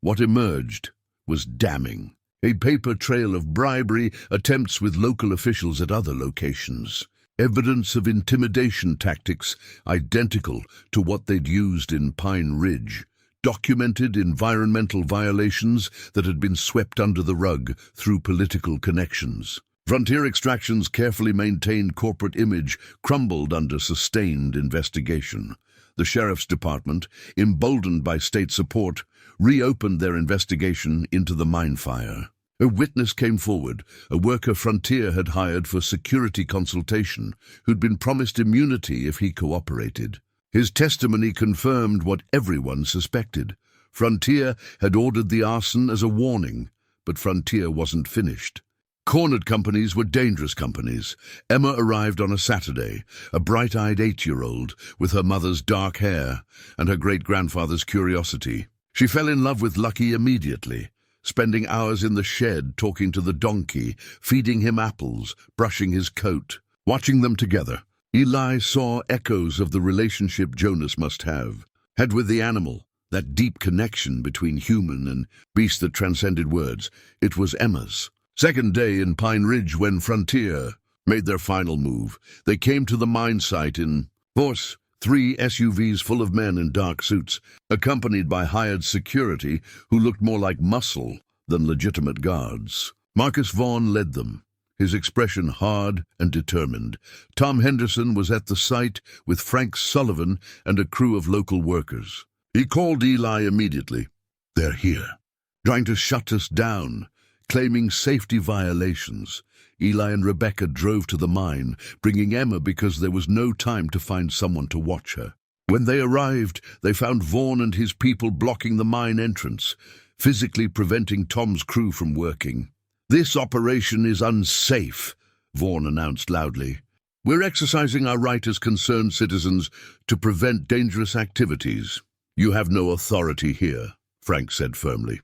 S1: What emerged was damning. A paper trail of bribery attempts with local officials at other locations. Evidence of intimidation tactics identical to what they'd used in Pine Ridge. Documented environmental violations that had been swept under the rug through political connections. Frontier Extraction's carefully maintained corporate image crumbled under sustained investigation. The Sheriff's Department, emboldened by state support, reopened their investigation into the mine fire. A witness came forward, a worker Frontier had hired for security consultation, who'd been promised immunity if he cooperated. His testimony confirmed what everyone suspected. Frontier had ordered the arson as a warning, but Frontier wasn't finished. Cornered companies were dangerous companies. Emma arrived on a Saturday, a bright-eyed 8-year-old with her mother's dark hair and her great-grandfather's curiosity. She fell in love with Lucky immediately, spending hours in the shed talking to the donkey, feeding him apples, brushing his coat. Watching them together, Eli saw echoes of the relationship Jonas must have, had with the animal, that deep connection between human and beast that transcended words. It was Emma's. Second day in Pine Ridge when Frontier made their final move. They came to the mine site in force, 3 SUVs full of men in dark suits, accompanied by hired security who looked more like muscle than legitimate guards. Marcus Vaughn led them, his expression hard and determined. Tom Henderson was at the site with Frank Sullivan and a crew of local workers. He called Eli immediately. "They're here, trying to shut us down, claiming safety violations." Eli and Rebecca drove to the mine, bringing Emma because there was no time to find someone to watch her. When they arrived, they found Vaughn and his people blocking the mine entrance, physically preventing Tom's crew from working. "This operation is unsafe," Vaughn announced loudly. We're exercising our right as concerned citizens to prevent dangerous activities. You have no authority here, Frank said firmly.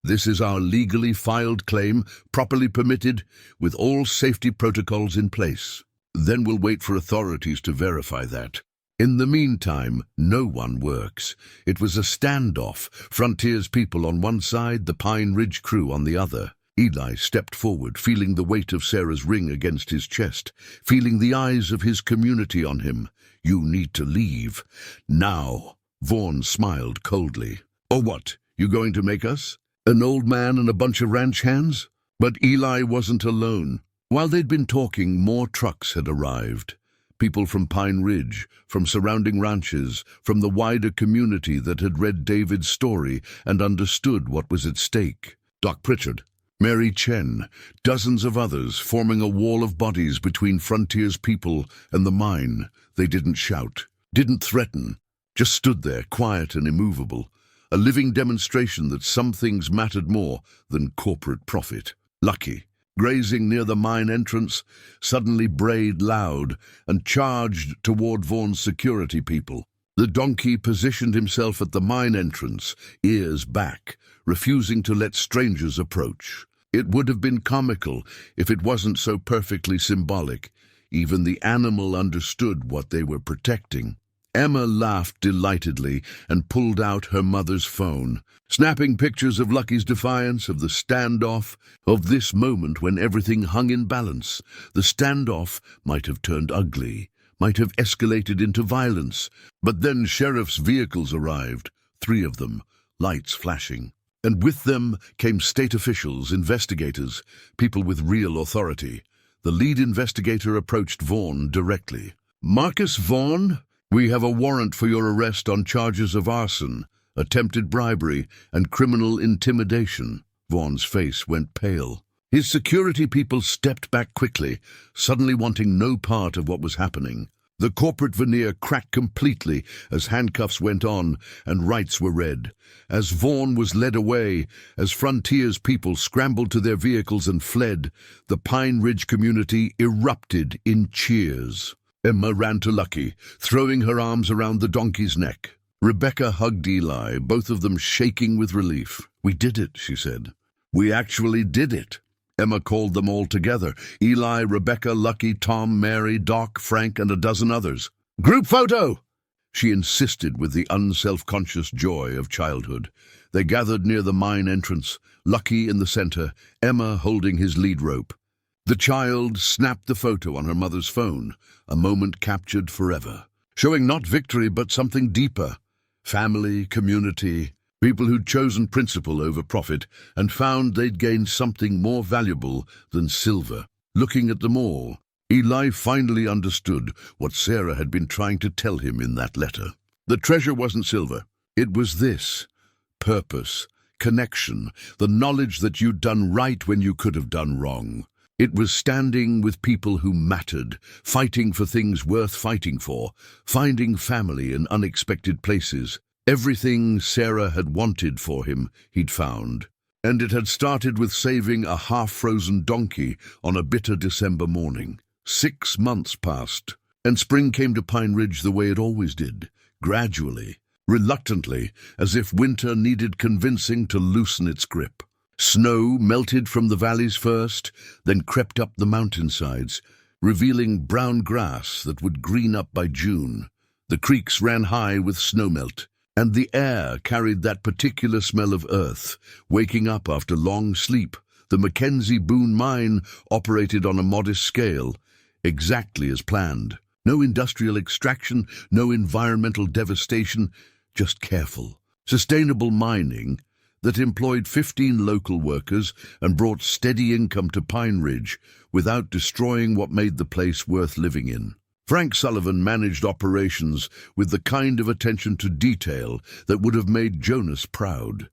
S1: This is our legally filed claim, properly permitted, with all safety protocols in place. Then we'll wait for authorities to verify that. In the meantime, no one works. It was a standoff, Frontier's people on one side, the Pine Ridge crew on the other. Eli stepped forward, feeling the weight of Sarah's ring against his chest, feeling the eyes of his community on him. You need to leave. Now. Vaughn smiled coldly. Or what? You going to make us? An old man and a bunch of ranch hands? But Eli wasn't alone. While they'd been talking, more trucks had arrived. People from Pine Ridge, from surrounding ranches, from the wider community that had read David's story and understood what was at stake. Doc Pritchard, Mary Chen, dozens of others forming a wall of bodies between Frontier's people and the mine. They didn't shout, didn't threaten, just stood there, quiet and immovable. A living demonstration that some things mattered more than corporate profit. Lucky, grazing near the mine entrance, suddenly brayed loud and charged toward Vaughn's security people. The donkey positioned himself at the mine entrance, ears back, refusing to let strangers approach. It would have been comical if it wasn't so perfectly symbolic. Even the animal understood what they were protecting. Emma laughed delightedly and pulled out her mother's phone, snapping pictures of Lucky's defiance, of the standoff, of this moment when everything hung in balance. The standoff might have turned ugly, might have escalated into violence, but then sheriff's vehicles arrived, 3 of them, lights flashing. And with them came state officials, investigators, people with real authority. The lead investigator approached Vaughn directly. Marcus Vaughn? We have a warrant for your arrest on charges of arson, attempted bribery, and criminal intimidation. Vaughn's face went pale. His security people stepped back quickly, suddenly wanting no part of what was happening. The corporate veneer cracked completely as handcuffs went on and rights were read. As Vaughn was led away, as Frontier's people scrambled to their vehicles and fled, the Pine Ridge community erupted in cheers. Emma ran to Lucky, throwing her arms around the donkey's neck. Rebecca hugged Eli, both of them shaking with relief. We did it, she said. We actually did it. Emma called them all together. Eli, Rebecca, Lucky, Tom, Mary, Doc, Frank, and a dozen others. Group photo! She insisted with the unself-conscious joy of childhood. They gathered near the mine entrance, Lucky in the center, Emma holding his lead rope. The child snapped the photo on her mother's phone, a moment captured forever, showing not victory but something deeper. Family, community, people who'd chosen principle over profit and found they'd gained something more valuable than silver. Looking at them all, Eli finally understood what Sarah had been trying to tell him in that letter. The treasure wasn't silver. It was this: purpose, connection, the knowledge that you'd done right when you could have done wrong. It was standing with people who mattered, fighting for things worth fighting for, finding family in unexpected places. Everything Sarah had wanted for him, he'd found. And it had started with saving a half-frozen donkey on a bitter December morning. 6 months passed, and spring came to Pine Ridge the way it always did, gradually, reluctantly, as if winter needed convincing to loosen its grip. Snow melted from the valleys first, then crept up the mountainsides, revealing brown grass that would green up by June. The creeks ran high with snowmelt, and the air carried that particular smell of earth, waking up after long sleep. The Mackenzie Boone mine operated on a modest scale, exactly as planned. No industrial extraction, no environmental devastation, just careful, sustainable mining that employed 15 local workers and brought steady income to Pine Ridge without destroying what made the place worth living in. Frank Sullivan managed operations with the kind of attention to detail that would have made Jonas proud.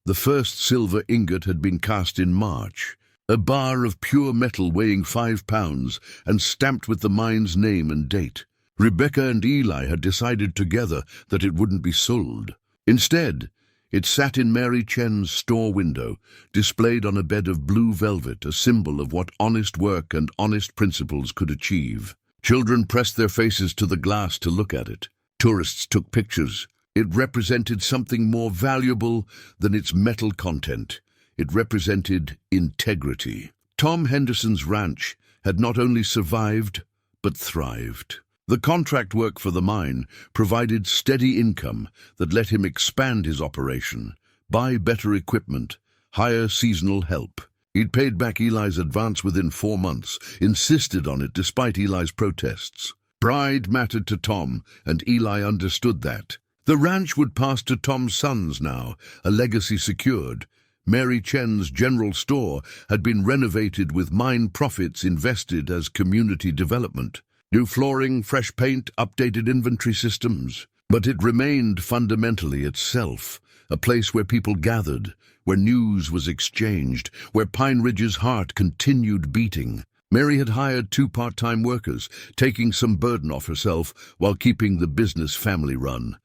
S1: The first silver ingot had been cast in March, a bar of pure metal weighing 5 pounds and stamped with the mine's name and date. Rebecca and Eli had decided together that it wouldn't be sold. Instead, it sat in Mary Chen's store window, displayed on a bed of blue velvet, a symbol of what honest work and honest principles could achieve. Children pressed their faces to the glass to look at it. Tourists took pictures. It represented something more valuable than its metal content. It represented integrity. Tom Henderson's ranch had not only survived, but thrived. The contract work for the mine provided steady income that let him expand his operation, buy better equipment, hire seasonal help. He'd paid back Eli's advance within 4 months, insisted on it despite Eli's protests. Pride mattered to Tom, and Eli understood that. The ranch would pass to Tom's sons now, a legacy secured. Mary Chen's general store had been renovated with mine profits invested as community development. New flooring, fresh paint, updated inventory systems. But it remained fundamentally itself, a place where people gathered, where news was exchanged, where Pine Ridge's heart continued beating. Mary had hired 2 part-time workers, taking some burden off herself while keeping the business family-run.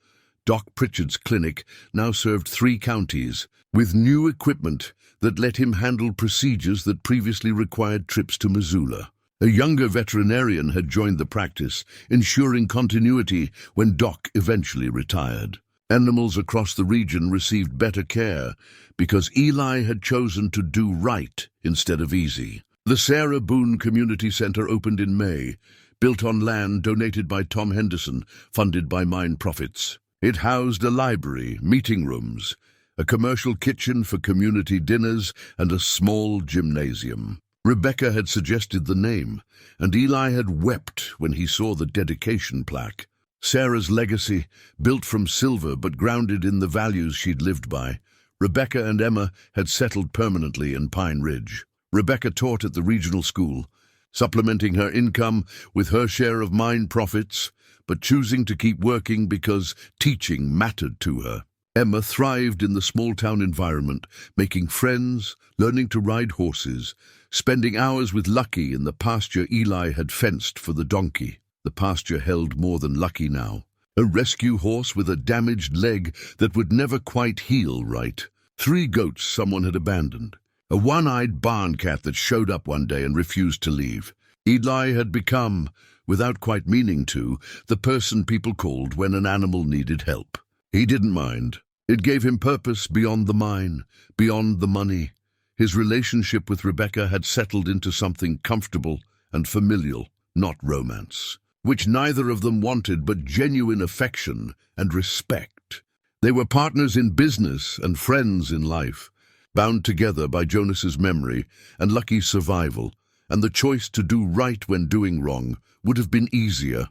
S1: Doc Pritchard's clinic now served 3 counties, with new equipment that let him handle procedures that previously required trips to Missoula. A younger veterinarian had joined the practice, ensuring continuity when Doc eventually retired. Animals across the region received better care because Eli had chosen to do right instead of easy. The Sarah Boone Community Center opened in May, built on land donated by Tom Henderson, funded by mine profits. It housed a library, meeting rooms, a commercial kitchen for community dinners, and a small gymnasium. Rebecca had suggested the name, and Eli had wept when he saw the dedication plaque. Sarah's legacy, built from silver but grounded in the values she'd lived by. Rebecca and Emma had settled permanently in Pine Ridge. Rebecca taught at the regional school, supplementing her income with her share of mine profits, but choosing to keep working because teaching mattered to her. Emma thrived in the small-town environment, making friends, learning to ride horses, spending hours with Lucky in the pasture Eli had fenced for the donkey. The pasture held more than Lucky now. A rescue horse with a damaged leg that would never quite heal right. 3 goats someone had abandoned. A one-eyed barn cat that showed up one day and refused to leave. Eli had become, without quite meaning to, the person people called when an animal needed help. He didn't mind. It gave him purpose beyond the mine, beyond the money. His relationship with Rebecca had settled into something comfortable and familial, not romance, which neither of them wanted but genuine affection and respect. They were partners in business and friends in life, bound together by Jonas's memory and Lucky's survival, and the choice to do right when doing wrong would have been easier.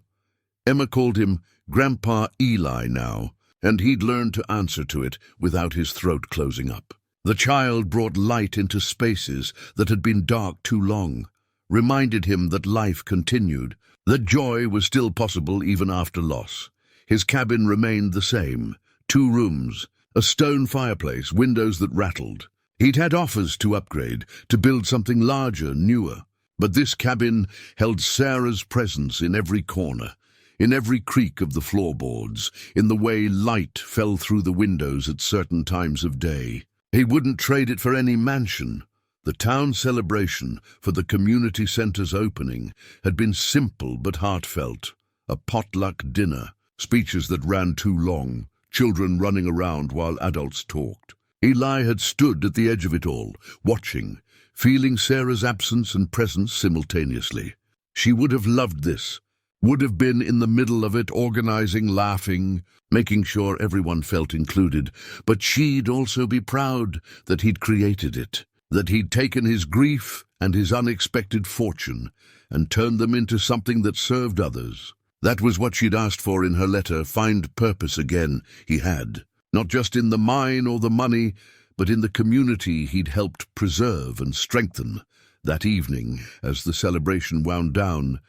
S1: Emma called him Grandpa Eli now, and he'd learned to answer to it without his throat closing up. The child brought light into spaces that had been dark too long, reminded him that life continued, that joy was still possible even after loss. His cabin remained the same, 2 rooms, a stone fireplace, windows that rattled. He'd had offers to upgrade, to build something larger, newer, but this cabin held Sarah's presence in every corner, in every creak of the floorboards, in the way light fell through the windows at certain times of day. He wouldn't trade it for any mansion. The town celebration for the community center's opening had been simple but heartfelt. A potluck dinner, speeches that ran too long, children running around while adults talked. Eli had stood at the edge of it all, watching, feeling Sarah's absence and presence simultaneously. She would have loved this, would have been in the middle of it, organizing, laughing, making sure everyone felt included, but she'd also be proud that he'd created it, that he'd taken his grief and his unexpected fortune and turned them into something that served others. That was what she'd asked for in her letter. Find purpose again. He had, not just in the mine or the money, but in the community he'd helped preserve and strengthen. That evening, as the celebration wound down,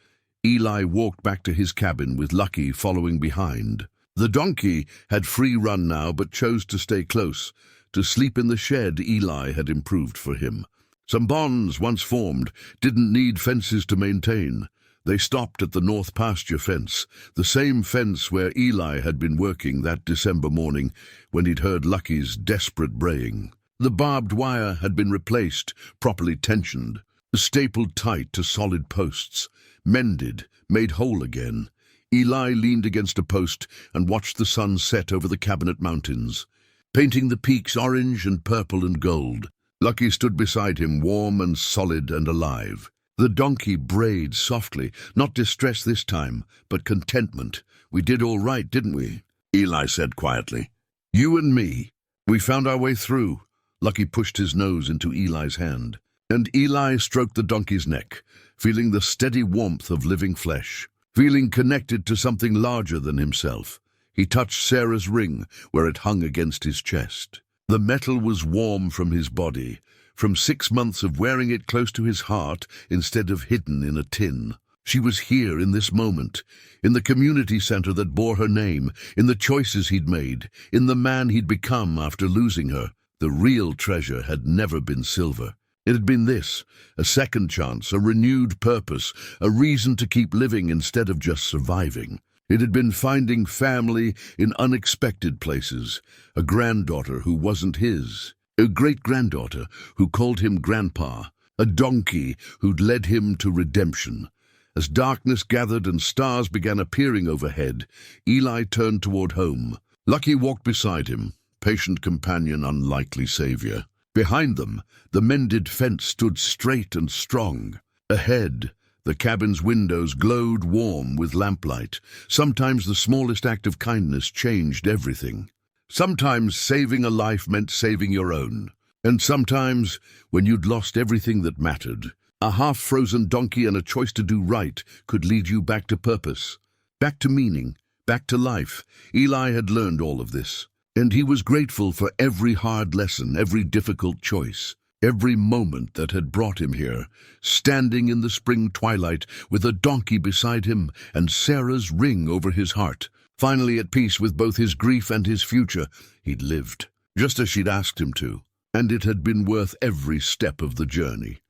S1: Eli walked back to his cabin with Lucky following behind. The donkey had free run now, but chose to stay close, to sleep in the shed Eli had improved for him. Some bonds, once formed, didn't need fences to maintain. They stopped at the north pasture fence, the same fence where Eli had been working that December morning when he'd heard Lucky's desperate braying. The barbed wire had been replaced, properly tensioned. stapled tight to solid posts, mended, made whole again. Eli leaned against a post and watched the sun set over the Cabinet Mountains, painting the peaks orange and purple and gold. Lucky stood beside him, warm and solid and alive. The donkey brayed softly, not distress this time, but contentment. "We did all right, didn't we?" Eli said quietly. "You and me. We found our way through." Lucky pushed his nose into Eli's hand, and Eli stroked the donkey's neck, feeling the steady warmth of living flesh, feeling connected to something larger than himself. He touched Sarah's ring, where it hung against his chest. The metal was warm from his body, from 6 months of wearing it close to his heart instead of hidden in a tin. She was here in this moment, in the community center that bore her name, in the choices he'd made, in the man he'd become after losing her. The real treasure had never been silver. It had been this, a second chance, a renewed purpose, a reason to keep living instead of just surviving. It had been finding family in unexpected places, a granddaughter who wasn't his, a great-granddaughter who called him Grandpa, a donkey who'd led him to redemption. As darkness gathered and stars began appearing overhead, Eli turned toward home. Lucky walked beside him, patient companion, unlikely savior. Behind them, the mended fence stood straight and strong. Ahead, the cabin's windows glowed warm with lamplight. Sometimes the smallest act of kindness changed everything. Sometimes saving a life meant saving your own. And sometimes, when you'd lost everything that mattered, a half-frozen donkey and a choice to do right could lead you back to purpose, back to meaning, back to life. Eli had learned all of this, and he was grateful for every hard lesson, every difficult choice, every moment that had brought him here, standing in the spring twilight with a donkey beside him and Sarah's ring over his heart. Finally at peace with both his grief and his future, he'd lived, just as she'd asked him to, and it had been worth every step of the journey.